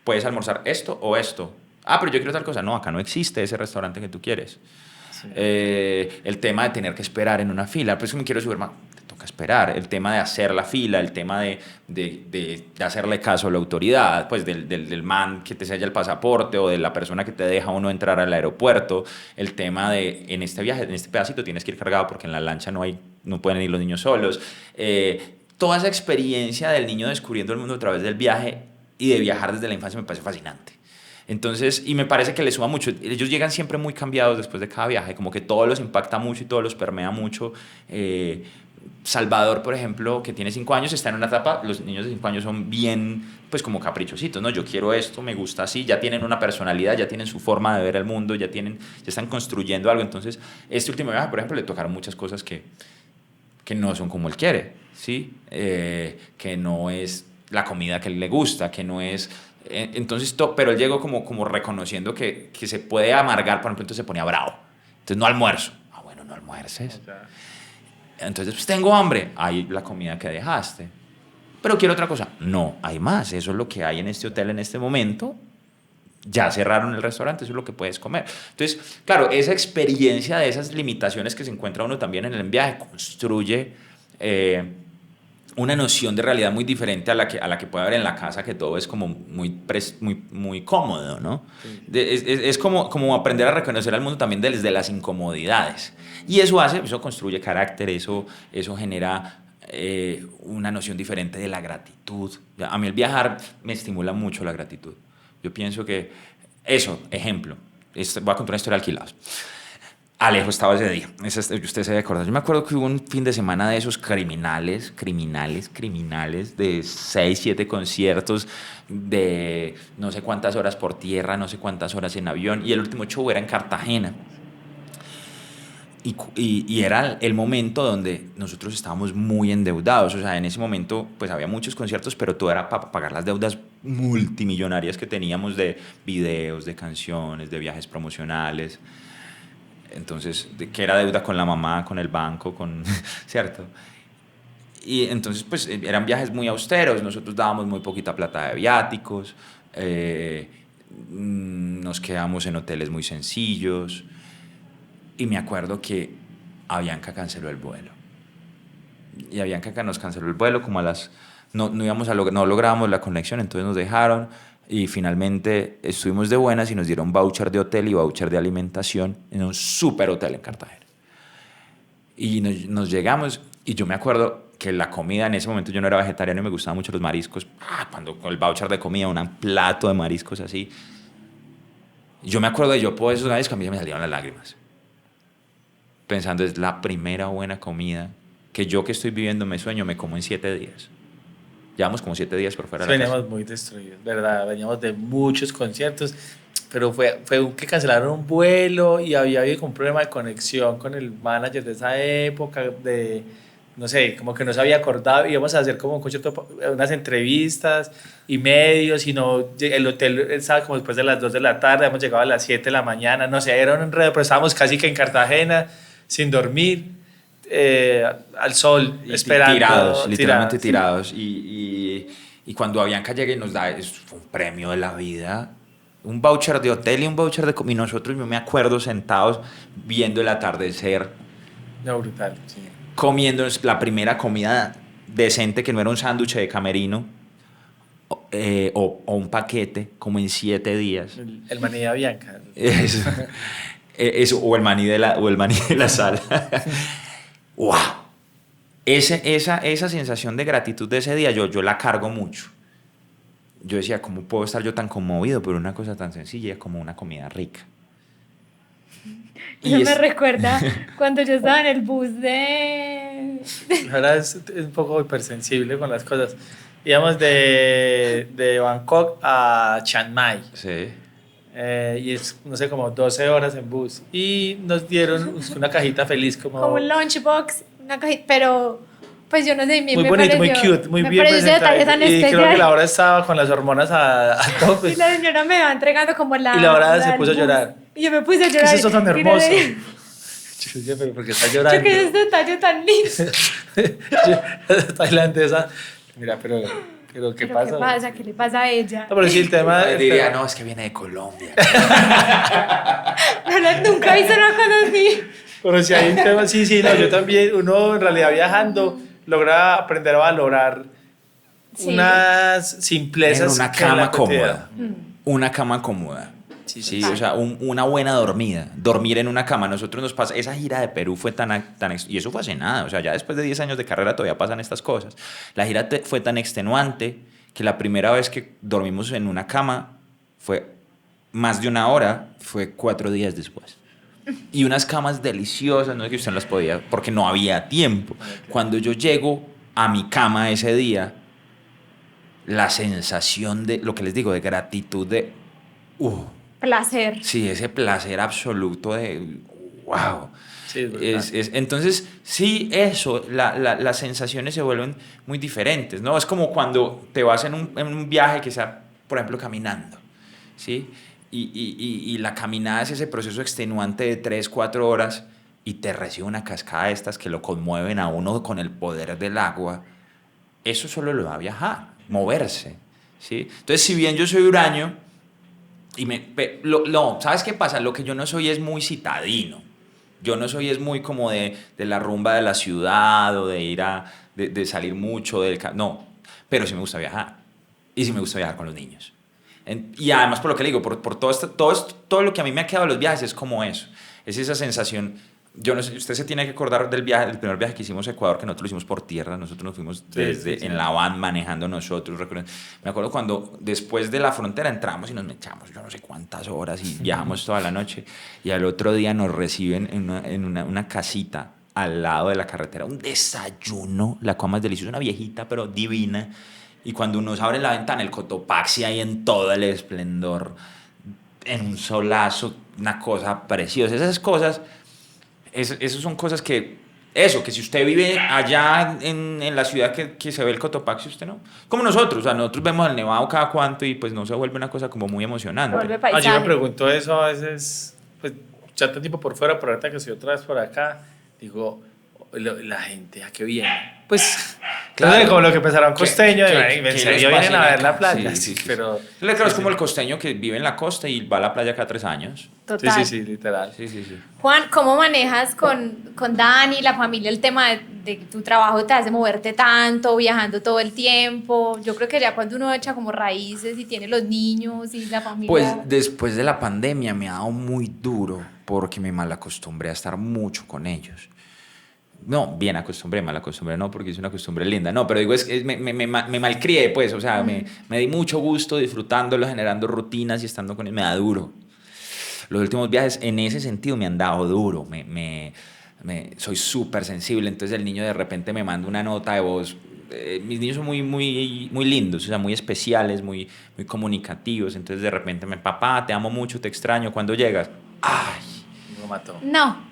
puedes almorzar esto o esto. Ah, pero yo quiero tal cosa. No, acá no existe ese restaurante que tú quieres. Sí. El tema de tener que esperar en una fila. Pues me quiero subir más. Que esperar, el tema de hacer la fila, el tema de hacerle caso a la autoridad, pues del man que te sella el pasaporte o de la persona que te deja o no entrar al aeropuerto, el tema de en este viaje, en este pedacito tienes que ir cargado porque en la lancha no pueden ir los niños solos, toda esa experiencia del niño descubriendo el mundo a través del viaje y de viajar desde la infancia me parece fascinante. Entonces, y me parece que les suma mucho. Ellos llegan siempre muy cambiados después de cada viaje, como que todo los impacta mucho y todo los permea mucho. Salvador, por ejemplo, que tiene 5 años, está en una etapa, los niños de 5 años son bien, pues como caprichositos, ¿no? Yo quiero esto, me gusta así, ya tienen una personalidad, ya tienen su forma de ver el mundo, ya están construyendo algo. Entonces, este último viaje, por ejemplo, le tocaron muchas cosas que no son como él quiere, ¿sí? Que no es la comida que él le gusta, que no es... Entonces, pero él llegó como reconociendo que se puede amargar, por ejemplo, entonces se ponía bravo. Entonces, no almuerzo. Ah, bueno, no almuerces. Entonces, pues tengo hambre. Hay la comida que dejaste. Pero quiero otra cosa. No, hay más. Eso es lo que hay en este hotel en este momento. Ya cerraron el restaurante, eso es lo que puedes comer. Entonces, claro, esa experiencia de esas limitaciones que se encuentra uno también en el viaje construye una noción de realidad muy diferente a la que puede haber en la casa, que todo es como muy cómodo, ¿no? Sí. Es como aprender a reconocer al mundo también desde las incomodidades. Y eso construye carácter, eso genera una noción diferente de la gratitud. A mí el viajar me estimula mucho la gratitud. Yo pienso que eso, ejemplo, voy a contar una historia de alquilados. Alejo estaba ese día, usted se debe acordar. Yo me acuerdo que hubo un fin de semana de esos criminales de 6, 7 conciertos, de no sé cuántas horas por tierra, no sé cuántas horas en avión, y el último show era en Cartagena. Y era el momento donde nosotros estábamos muy endeudados. O sea, en ese momento pues había muchos conciertos, pero todo era para pagar las deudas multimillonarias que teníamos de videos, de canciones, de viajes promocionales. Entonces, que era deuda con la mamá, con el banco, ¿cierto? Y entonces pues eran viajes muy austeros. Nosotros dábamos muy poquita plata de viáticos, nos quedamos en hoteles muy sencillos. Y me acuerdo que Avianca canceló el vuelo. Y Avianca nos canceló el vuelo como no lográbamos la conexión, entonces nos dejaron y finalmente estuvimos de buenas y nos dieron voucher de hotel y voucher de alimentación en un super hotel en Cartagena. Y nos llegamos y yo me acuerdo que la comida, en ese momento yo no era vegetariano y me gustaban mucho los mariscos. Cuando con el voucher de comida, un plato de mariscos así. Yo me acuerdo de por esos mariscos, a mí se me salieron las lágrimas. Pensando, es la primera buena comida que yo que estoy viviendo me sueño, me como en 7 días. Llevamos como 7 días por fuera de la casa. Veníamos muy destruidos, ¿verdad? Veníamos de muchos conciertos, pero fue que cancelaron un vuelo y había habido un problema de conexión con el manager de esa época, no sé, como que no se había acordado, íbamos a hacer como un concierto, unas entrevistas y medios, y no, el hotel estaba como después de las 2 de la tarde, hemos llegado a las 7 de la mañana, no sé, era un enredo, pero estábamos casi que en Cartagena, sin dormir, al sol, esperando. Literalmente tirados. Y cuando Avianca llega y nos da, fue un premio de la vida Un voucher de hotel y un voucher de comida. Y nosotros, yo me acuerdo, sentados viendo el atardecer, No, brutal, sí. comiendo la primera comida decente que no era un sándwich de camerino o un paquete, como en 7 días. El manilla bianca. Eso, o el maní o el maní de la sala. ¡Wow! Esa sensación de gratitud de ese día, yo la cargo mucho. Yo decía, ¿cómo puedo estar yo tan conmovido por una cosa tan sencilla como una comida rica? Eso me recuerda cuando yo estaba en el bus de... Ahora es un poco hipersensible con las cosas. Íbamos de Bangkok a Chiang Mai. Sí. Y es, no sé, como 12 horas en bus. Y nos dieron una cajita feliz como un lunchbox, una cajita, pero pues yo no sé, muy bonito, muy cute, muy bien presentado. Y creo que Laura estaba con las hormonas a tope. Y la señora me va entregando como y Laura se puso a llorar. Y yo me puse a llorar. ¿Qué es eso tan hermoso? Yo decía, pero ¿por qué está llorando? Yo, ¿qué es este detalle tan lindo? Tailandesa. Mira, pero ¿qué pasa? ¿Qué pasa? ¿Qué le pasa a ella? No, pero sí, el tema... Diría, no, es que viene de Colombia. Nunca hice una cosa así. Pero si hay un tema... Sí, no, yo también. Uno, en realidad, viajando, logra aprender a valorar unas simplezas. Una cama cómoda. Una cama cómoda. Sí, o sea, una buena dormida. Dormir en una cama. Nosotros nos pasa... Esa gira de Perú fue y eso fue hace nada. O sea, ya después de 10 años de carrera todavía pasan estas cosas. La gira fue tan extenuante que la primera vez que dormimos en una cama fue más de una hora, fue 4 días después. Y unas camas deliciosas, no es que usted no las podía, porque no había tiempo. Cuando yo llego a mi cama ese día, la sensación de, lo que les digo, de gratitud, de... placer. Sí, ese placer absoluto de... ¡Wow! Sí, entonces, sí, eso, las sensaciones se vuelven muy diferentes, ¿no? Es como cuando te vas en un viaje que sea, por ejemplo, caminando, ¿sí? Y la caminada es ese proceso extenuante de 3-4 horas y te recibe una cascada de estas que lo conmueven a uno con el poder del agua. Eso solo lo va a viajar, moverse, ¿sí? Entonces, si bien yo soy huraño, ¿sabes qué pasa? Lo que yo no soy es muy citadino. Yo no soy es muy como de la rumba de la ciudad o de ir de salir mucho no, pero sí me gusta viajar y sí me gusta viajar con los niños. Y además, por lo que le digo, por todo lo que a mí me ha quedado de los viajes es como eso, es esa sensación. Yo no sé, usted se tiene que acordar del primer viaje que hicimos a Ecuador, que nosotros lo hicimos por tierra. Nosotros nos fuimos en la van manejando nosotros. Me acuerdo cuando después de la frontera entramos y nos echamos yo no sé cuántas horas y viajamos toda la noche, y al otro día nos reciben en una casita al lado de la carretera, un desayuno, la cosa más deliciosa, una viejita pero divina, y cuando nos abren la ventana el Cotopaxi ahí en todo el esplendor, en un solazo, una cosa preciosa. Esas cosas, esas son cosas que si usted vive allá en la ciudad que se ve el Cotopaxi, usted no. Como nosotros, o sea, nosotros vemos el Nevado cada cuanto y pues no se vuelve una cosa como muy emocionante. Yo me pregunto eso a veces, pues ya tanto tiempo por fuera, pero ahorita que estoy otra vez por acá, digo, la gente, ¿a qué viene? Pues, claro, como lo que pensaron costeño, en serio vienen a ver la playa. Sí. Pero Claro, es como el costeño que vive en la costa y va a la playa cada 3 años. Total. Sí, literal. Sí. Juan, ¿cómo manejas con Dani, la familia, el tema de que tu trabajo te hace moverte tanto, viajando todo el tiempo? Yo creo que ya cuando uno echa como raíces y tiene los niños y la familia... Pues después de la pandemia me ha dado muy duro porque me malacostumbré a estar mucho con ellos. No, bien acostumbré, mal acostumbré no, porque es una costumbre linda. No, pero digo, me malcrié, pues, o sea, me di mucho gusto disfrutándolo, generando rutinas y estando con él. Me da duro. Los últimos viajes en ese sentido me han dado duro. Soy súper sensible, entonces el niño de repente me manda una nota de voz. Mis niños son muy lindos, o sea, muy especiales, muy comunicativos. Entonces de repente papá, te amo mucho, te extraño, ¿cuándo llegas? ¡Ay! Me mató. No.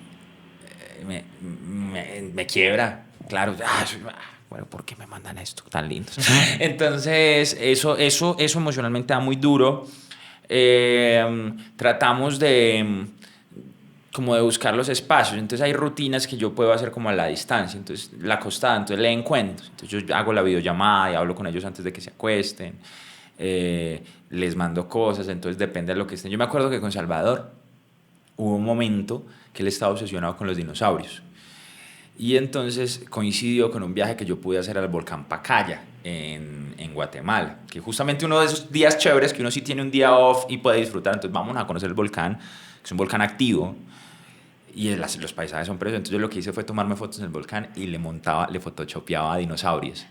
Me quiebra, claro. Bueno, ¿por qué me mandan esto tan lindo? Entonces, eso emocionalmente da muy duro. Tratamos como de buscar los espacios. Entonces, hay rutinas que yo puedo hacer como a la distancia. Entonces, la acostada, entonces leen cuentos. Entonces, yo hago la videollamada y hablo con ellos antes de que se acuesten. les mando cosas, entonces depende de lo que estén. Yo me acuerdo que con Salvador hubo un momento que él estaba obsesionado con los dinosaurios. Y entonces coincidió con un viaje que yo pude hacer al volcán Pacaya en Guatemala, que justamente uno de esos días chéveres que uno sí tiene un día off y puede disfrutar. Entonces vamos a conocer el volcán, que es un volcán activo, y los paisajes son preciosos. Entonces yo lo que hice fue tomarme fotos en el volcán y le photoshopeaba a dinosaurios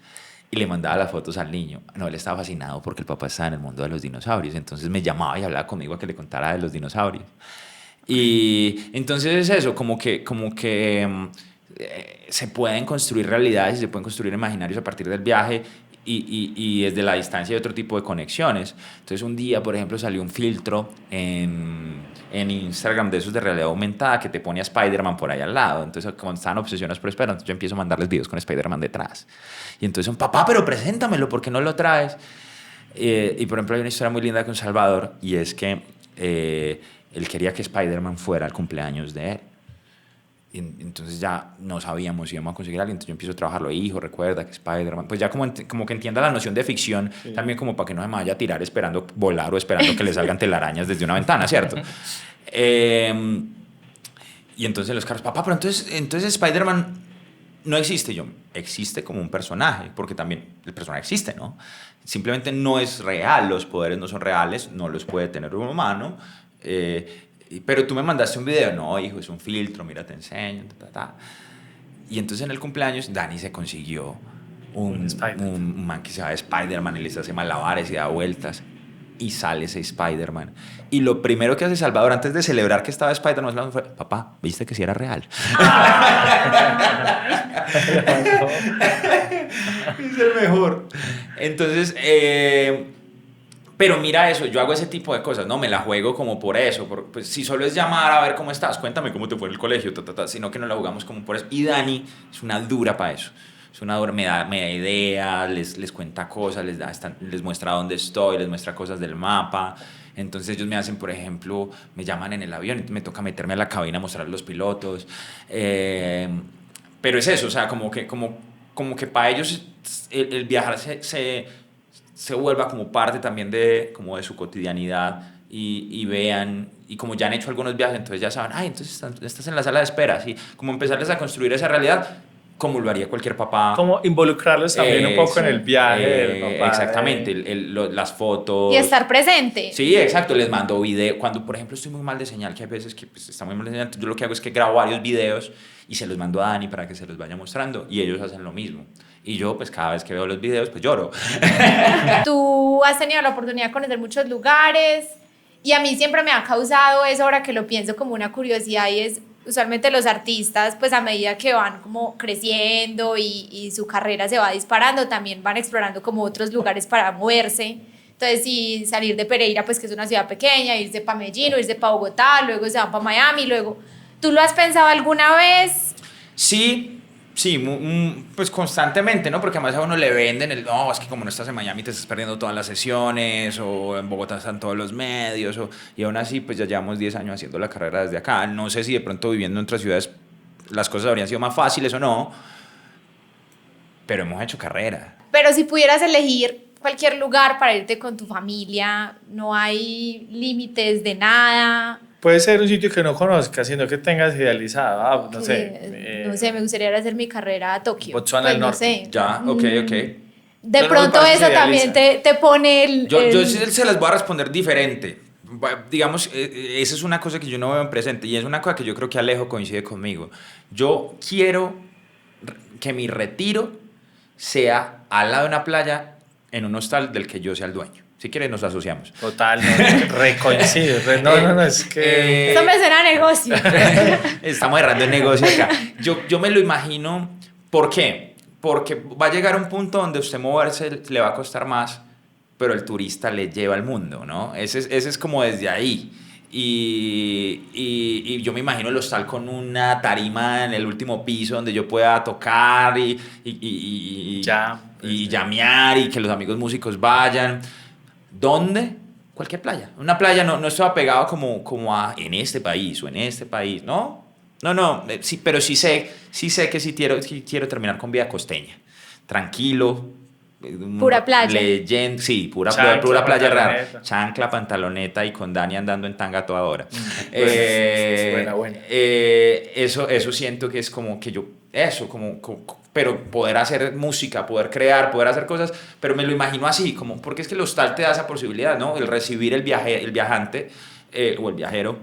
y le mandaba las fotos al niño. No, él estaba fascinado porque el papá estaba en el mundo de los dinosaurios, entonces me llamaba y hablaba conmigo a que le contara de los dinosaurios. Y entonces es eso, como que se pueden construir realidades y se pueden construir imaginarios a partir del viaje y desde la distancia hay otro tipo de conexiones. Entonces un día, por ejemplo, salió un filtro en Instagram de esos de realidad aumentada que te pone a Spider-Man por ahí al lado. Entonces, como estaban obsesionados por Spider-Man, yo empiezo a mandarles videos con Spider-Man detrás. Y entonces son, papá, pero preséntamelo, ¿por qué no lo traes? Y por ejemplo, hay una historia muy linda con Salvador y es que él quería que Spider-Man fuera al cumpleaños de él. Entonces ya no sabíamos si íbamos a conseguir a alguien, entonces yo empiezo a trabajarlo, hijo, recuerda que Spider-Man, pues ya como que entienda la noción de ficción, sí. También como para que no se me vaya a tirar esperando volar o esperando que le salgan telarañas desde una ventana, ¿cierto? Y entonces los carros, papá, pero entonces Spider-Man no existe. Yo, existe como un personaje, porque también el personaje existe, ¿no? Simplemente no es real, los poderes no son reales, no los puede tener un humano, pero tú me mandaste un video. No, hijo, es un filtro, mira, te enseño, Y entonces en el cumpleaños Dani se consiguió un man que se llama Spider-Man y les hace malabares y da vueltas y sale ese Spider-Man. Y lo primero que hace Salvador antes de celebrar que estaba Spider-Man fue, papá, ¿viste que sí era real? Es el mejor. Entonces, pero mira eso, yo hago ese tipo de cosas, no me la juego como por eso, pues si solo es llamar a ver cómo estás, cuéntame cómo te fue en el colegio, sino que no la jugamos como por eso. Y Dani es una dura para eso, es una dura, me da ideas, les cuenta cosas, les muestra dónde estoy, les muestra cosas del mapa. Entonces ellos me hacen, por ejemplo, me llaman en el avión y me toca meterme a la cabina a mostrar a los pilotos. Pero es eso, o sea, como que para ellos el viajar se vuelva como parte también de su cotidianidad y vean, y como ya han hecho algunos viajes, entonces ya saben, entonces estás en la sala de espera, ¿sí? Como empezarles a construir esa realidad, como lo haría cualquier papá. Como involucrarlos también un poco en el viaje. Exactamente, las fotos. Y estar presente. Sí, exacto, les mando video. Cuando, por ejemplo, estoy muy mal de señal, que hay veces que está muy mal de señal, yo lo que hago es que grabo varios videos y se los mando a Dani para que se los vaya mostrando, y ellos hacen lo mismo. Y yo, pues cada vez que veo los videos, pues lloro. Tú has tenido la oportunidad de conocer muchos lugares y a mí siempre me ha causado eso, ahora que lo pienso, como una curiosidad, y es, usualmente los artistas, pues a medida que van como creciendo y su carrera se va disparando, también van explorando como otros lugares para moverse. Entonces, si salir de Pereira, pues que es una ciudad pequeña, irse para Medellín o irse para Bogotá, luego se van para Miami, luego... ¿Tú lo has pensado alguna vez? Sí, pues constantemente, ¿no? Porque además a uno le venden no, es que como no estás en Miami te estás perdiendo todas las sesiones, o en Bogotá están todos los medios, y aún así pues ya llevamos 10 años haciendo la carrera desde acá. No sé si de pronto viviendo en otras ciudades las cosas habrían sido más fáciles o no, pero hemos hecho carrera. Pero si pudieras elegir cualquier lugar para irte con tu familia, no hay límites de nada. Puede ser un sitio que no conozcas, sino que tengas idealizado. No sé, me gustaría hacer mi carrera a Tokio. Botswana del Norte. No sé. Ya, ok. De pronto eso también te pone Yo se las voy a responder diferente. Digamos, esa es una cosa que yo no veo en presente, y es una cosa que yo creo que Alejo coincide conmigo. Yo quiero que mi retiro sea al lado de una playa en un hostal del que yo sea el dueño. Si quieres nos asociamos. Total, recoincido. No, es que... Eso me suena a negocio. Estamos errando el negocio acá. Yo me lo imagino. ¿Por qué? Porque va a llegar un punto donde usted moverse le va a costar más, pero el turista le lleva al mundo, ¿no? Ese es como desde ahí. Y yo me imagino el hostal con una tarima en el último piso donde yo pueda tocar y llamear, y que los amigos músicos vayan. ¿Dónde? Cualquier playa. Una playa no estoy apegado como a en este país o en este país, ¿no? Sí, pero sí sé que sí quiero terminar con vida costeña. Tranquilo, Pura playa. Sí, pura Chancla, playa rara. pantaloneta. Chancla, pantaloneta y con Dani andando en tanga a toda hora. Buena. Eso siento que es como que yo, pero poder hacer música, poder crear, poder hacer cosas, pero me lo imagino así, como, porque es que el hostal te da esa posibilidad, ¿no? El recibir el viajante o el viajero.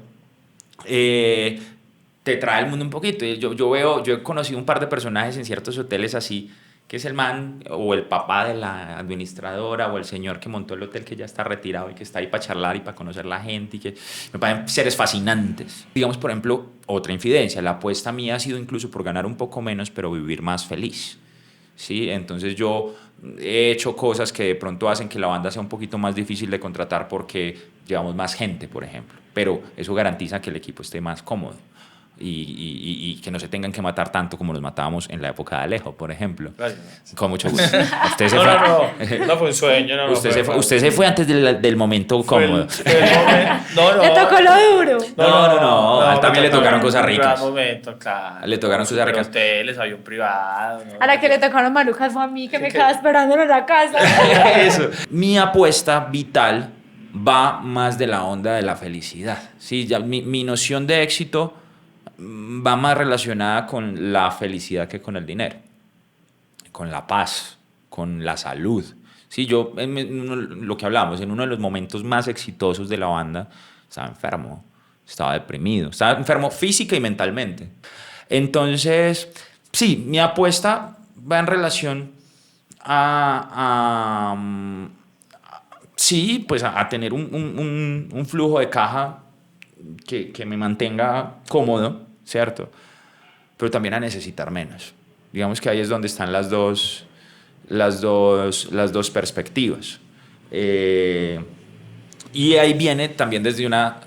Te trae el mundo un poquito. Yo he conocido un par de personajes en ciertos hoteles así, que es el man o el papá de la administradora o el señor que montó el hotel que ya está retirado y que está ahí para charlar y para conocer la gente y que me parecen seres fascinantes. Digamos, por ejemplo, otra infidencia, la apuesta mía ha sido incluso por ganar un poco menos pero vivir más feliz. ¿Sí? Entonces yo he hecho cosas que de pronto hacen que la banda sea un poquito más difícil de contratar porque llevamos más gente, por ejemplo, pero eso garantiza que el equipo esté más cómodo. Y que no se tengan que matar tanto como nos matábamos en la época de Alejo, por ejemplo. Claro. Con mucho gusto. Usted se No fue un sueño. usted se fue antes del momento cómodo. Le tocó lo duro. A él también le tocaron cosas ricas. Momento, claro. Le tocaron cosas ricas. Hoteles, avión privado. A la que le tocaron malucas fue a mí, que me quedaba esperando en la casa. Eso. Mi apuesta vital va más de la onda de la felicidad. ¿Sí? Ya, mi noción de éxito va más relacionada con la felicidad que con el dinero, con la paz, con la salud. Sí, yo, lo que hablamos, en uno de los momentos más exitosos de la banda, estaba enfermo, estaba deprimido, estaba enfermo física y mentalmente. Entonces, sí, mi apuesta va en relación sí, pues a tener un flujo de caja que me mantenga cómodo, ¿cierto? Pero también a necesitar menos. Digamos que ahí es donde están las dos perspectivas. Y ahí viene también desde una...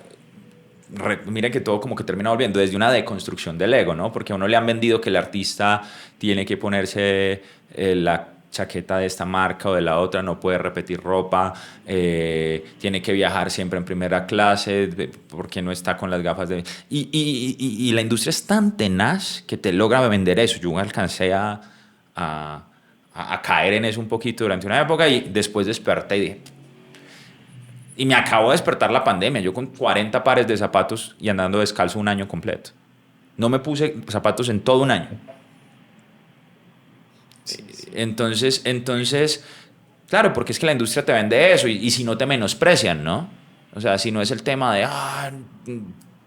Miren que todo como que termina volviendo desde una deconstrucción del ego, ¿no? Porque a uno le han vendido que el artista tiene que ponerse la chaqueta de esta marca o de la otra, no puede repetir ropa, tiene que viajar siempre en primera clase porque no está con las gafas de... Y la industria es tan tenaz que te logra vender eso. Yo alcancé a caer en eso un poquito durante una época y después desperté y dije... Y me acabo de despertar la pandemia, yo con 40 pares de zapatos y andando descalzo un año completo. No me puse zapatos en todo un año. Sí. Entonces, claro, porque es que la industria te vende eso y si no te menosprecian, ¿no? O sea, si no es el tema de,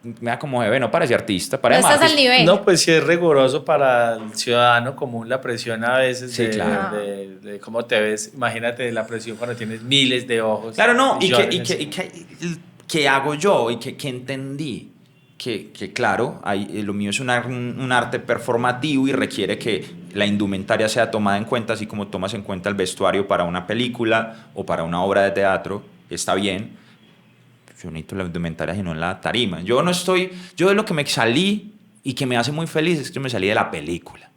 me da como bebé, no parece artista, parece no estás al nivel. No, pues sí es riguroso para el ciudadano común la presión a veces sí, claro. de cómo te ves. Imagínate la presión cuando tienes miles de ojos. Claro, no, ¿qué hago yo? Y que entendí que claro, lo mío es un arte performativo y requiere que la indumentaria sea tomada en cuenta, así como tomas en cuenta el vestuario para una película o para una obra de teatro, está bien. Yo necesito la indumentaria sino en la tarima. Yo de lo que me salí y que me hace muy feliz es que me salí de la película.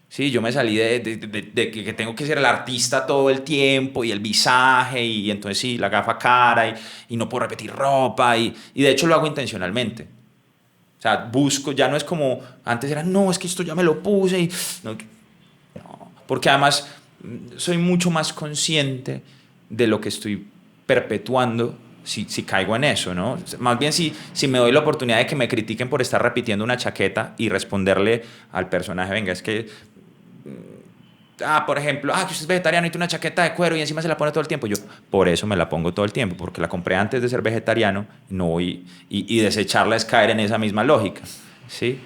Sí, yo me salí de que tengo que ser el artista todo el tiempo y el visaje y entonces sí, la gafa cara y no puedo repetir ropa y de hecho lo hago intencionalmente. O sea, busco, ya no es como antes era, no, es que esto ya me lo puse y no, porque además soy mucho más consciente de lo que estoy perpetuando si caigo en eso, ¿no? Más bien si me doy la oportunidad de que me critiquen por estar repitiendo una chaqueta y responderle al personaje, venga, es que por ejemplo, que usted es vegetariano y tiene una chaqueta de cuero y encima se la pone todo el tiempo. Yo, por eso me la pongo todo el tiempo, porque la compré antes de ser vegetariano y desecharla es caer en esa misma lógica, ¿sí?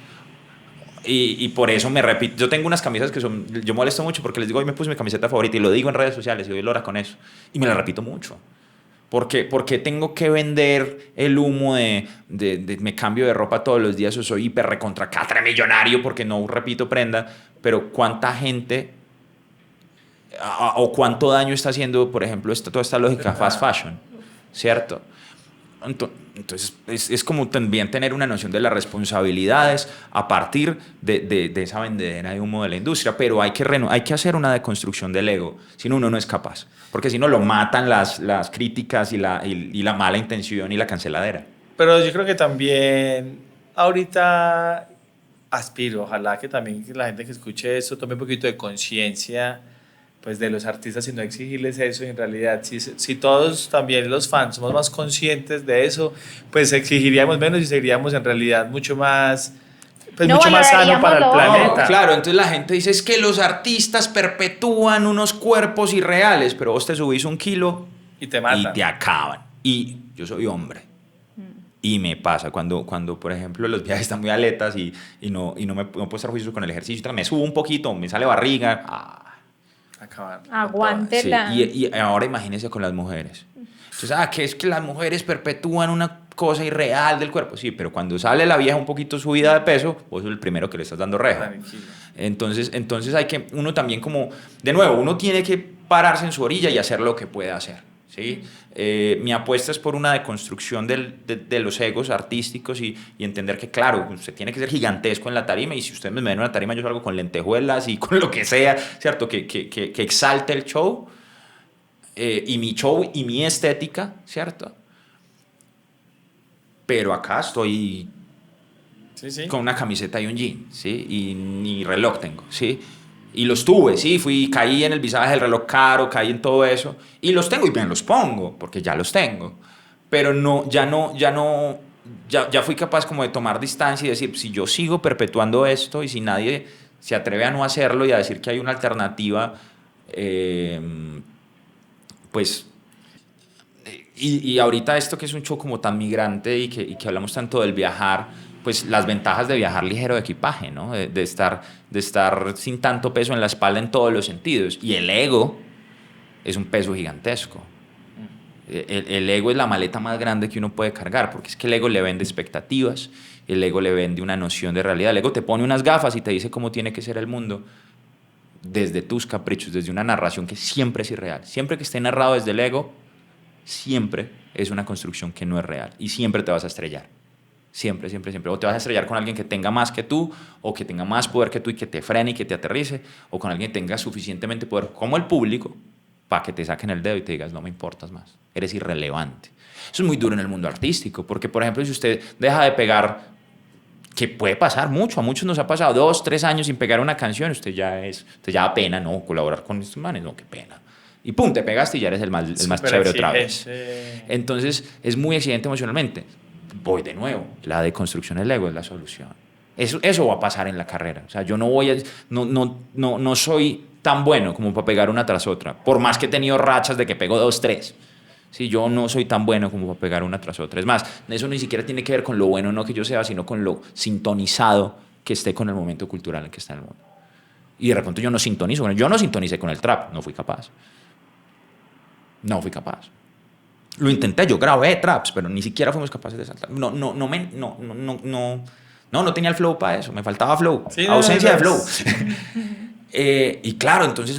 Y por eso me repito. Yo tengo unas camisas que yo molesto mucho porque les digo, hoy me puse mi camiseta favorita y lo digo en redes sociales y doy lora con eso. Y me la repito mucho. Porque tengo que vender el humo de me cambio de ropa todos los días o soy hiper recontra catra millonario porque no repito prenda, pero cuánta gente o cuánto daño está haciendo, por ejemplo, toda esta lógica fast fashion, ¿cierto? Entonces es como también tener una noción de las responsabilidades a partir de esa vendedera de humo de la industria, pero hay que hacer una deconstrucción del ego, si no uno no es capaz, porque si no lo matan las críticas y la mala intención y la canceladera. Pero yo creo que también ahorita aspiro, ojalá que también la gente que escuche eso tome un poquito de conciencia, pues de los artistas y no exigirles eso. Y en realidad, si todos, también los fans, somos más conscientes de eso, pues exigiríamos menos y seríamos en realidad mucho más, pues No mucho más sano para el valoraríamos planeta. No, claro, entonces la gente dice es que los artistas perpetúan unos cuerpos irreales, pero vos te subís 1 kilo Y te matan. y te acaban. Y yo soy hombre. Y me pasa cuando, por ejemplo, los viajes están muy aletas y no puedo estar juicioso con el ejercicio, me subo un poquito, me sale barriga. Acabar. Aguántela. Sí, y ahora imagínese con las mujeres. Entonces, que es que las mujeres perpetúan una cosa irreal del cuerpo. Sí, pero cuando sale la vieja un poquito subida de peso, vos sos el primero que le estás dando rejo. Tranquilo. Entonces hay que, uno también como, de nuevo, uno tiene que pararse en su orilla y hacer lo que puede hacer. ¿Sí? Mi apuesta es por una deconstrucción de los egos artísticos y entender que, claro, usted tiene que ser gigantesco en la tarima, y si usted me ven en una tarima, yo salgo con lentejuelas y con lo que sea, ¿cierto? Que exalte el show, y mi show y mi estética, ¿cierto? Pero acá estoy Sí. con una camiseta y un jean, ¿sí? Y ni reloj tengo, ¿sí? Y los tuve, sí, caí en el visaje del reloj caro, caí en todo eso, y los tengo y me los pongo, porque ya los tengo. Pero ya fui capaz como de tomar distancia y decir, si yo sigo perpetuando esto y si nadie se atreve a no hacerlo y a decir que hay una alternativa, pues... Y ahorita esto que es un show como tan migrante y que hablamos tanto del viajar, pues las ventajas de viajar ligero de equipaje, ¿no? De estar sin tanto peso en la espalda en todos los sentidos. Y el ego es un peso gigantesco. El ego es la maleta más grande que uno puede cargar, porque es que el ego le vende expectativas, el ego le vende una noción de realidad. El ego te pone unas gafas y te dice cómo tiene que ser el mundo desde tus caprichos, desde una narración que siempre es irreal. Siempre que esté narrado desde el ego, siempre es una construcción que no es real y siempre te vas a estrellar. Siempre. O te vas a estrellar con alguien que tenga más que tú, o que tenga más poder que tú y que te frene y que te aterrice, o con alguien que tenga suficientemente poder como el público para que te saquen el dedo y te digas no me importas más, eres irrelevante. Eso es muy duro en el mundo artístico, porque por ejemplo si usted deja de pegar, que puede pasar mucho, a muchos nos ha pasado 2, 3 años sin pegar una canción, usted ya da pena, no, colaborar con estos manes, no, qué pena. Y pum, te pegaste y ya eres el más chévere otra vez. Entonces es muy exigente emocionalmente. Voy de nuevo, la deconstrucción del ego es la solución. Eso va a pasar en la carrera. O sea, yo no soy tan bueno como para pegar una tras otra, por más que he tenido rachas de que pego 2, 3. Sí, yo no soy tan bueno como para pegar una tras otra. Es más, eso ni siquiera tiene que ver con lo bueno o no que yo sea, sino con lo sintonizado que esté con el momento cultural en que está en el mundo. Y de repente yo no sintonizo. Yo no sintonicé con el trap, no fui capaz. Lo intenté, yo grabé traps, pero ni siquiera fuimos capaces de saltar. No tenía el flow para eso, me faltaba flow, sí, ausencia de flow. Y claro, entonces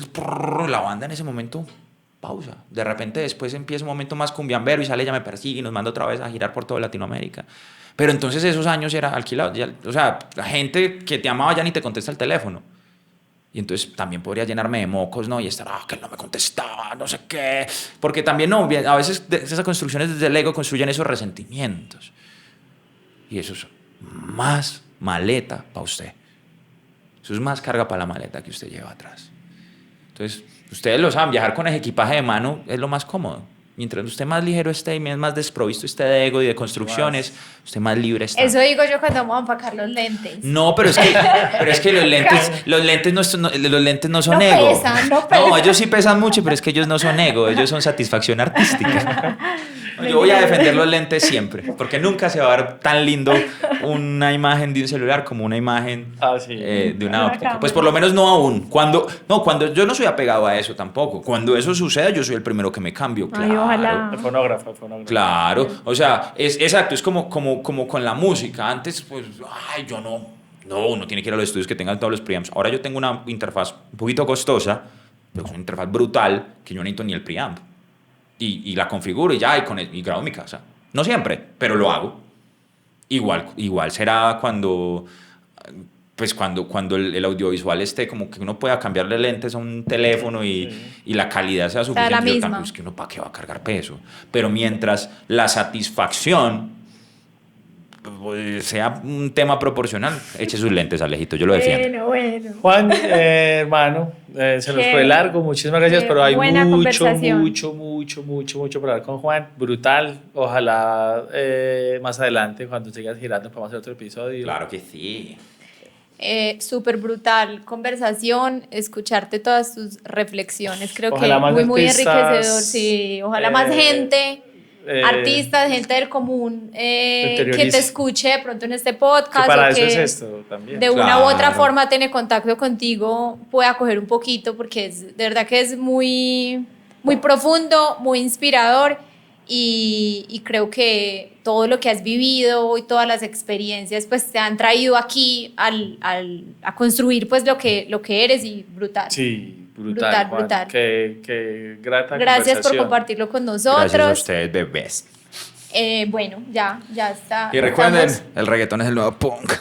la banda en ese momento pausa. De repente después empieza un momento más cumbiambero y sale Ya me persigue y nos manda otra vez a girar por toda Latinoamérica. Pero entonces esos años era alquilado. O sea, la gente que te amaba ya ni te contesta el teléfono. Y entonces también podría llenarme de mocos, ¿no? Y estar, que él no me contestaba, no sé qué. Porque también, no, a veces esas construcciones desde el ego construyen esos resentimientos. Y eso es más maleta para usted. Eso es más carga para la maleta que usted lleva atrás. Entonces, ustedes lo saben, viajar con el equipaje de mano es lo más cómodo. Mientras usted más ligero esté y más desprovisto esté de ego y de construcciones, usted más libre está. Eso digo yo cuando vamos a empacar los lentes. No, pero es que los lentes no son ego. No pesan. No, ellos sí pesan mucho, pero es que ellos no son ego, ellos son satisfacción artística. Yo voy a defender los lentes siempre, porque nunca se va a ver tan lindo una imagen de un celular como una imagen de una óptica. Pues por lo menos no aún. Cuando yo no soy apegado a eso tampoco. Cuando eso suceda, yo soy el primero que me cambio. Claro. Ay, ojalá. El fonógrafo. Claro, o sea, exacto, es como con la música. Antes, pues, uno tiene que ir a los estudios que tengan todos los preamps. Ahora yo tengo una interfaz un poquito costosa, pero es una interfaz brutal que yo no necesito ni el preamp. Y la configuro y ya, y grabo en mi casa. No siempre, pero lo hago. Igual será cuando el audiovisual esté como que uno pueda cambiarle lentes a un teléfono y la calidad sea suficiente. La misma. Es que uno para qué va a cargar peso. Pero mientras la satisfacción, sea un tema proporcional, eche sus lentes, Alejito, yo lo defiendo. Bueno. Juan, hermano, se nos fue largo, muchísimas gracias, pero hay buena mucho conversación. por hablar con Juan, brutal. Ojalá más adelante, cuando sigas girando, podamos hacer otro episodio. Claro que sí. Súper brutal conversación, escucharte todas tus reflexiones, creo Ojalá que más muy artistas, enriquecedor, sí, ojalá más gente, artistas, gente del común que te escuche de pronto en este podcast, que para o eso que es esto también. de una u otra Claro. forma tiene contacto contigo, pueda coger un poquito, porque de verdad que es muy, muy profundo, muy inspirador. Y creo que todo lo que has vivido y todas las experiencias pues te han traído aquí a construir pues lo que eres, y brutal. Sí, brutal. Juan. Brutal. Qué grata Gracias por conversación. compartirlo con nosotros. Gracias a ustedes, bebés. Bueno, ya está. Y recuerden, Estamos- el reggaetón es el nuevo punk.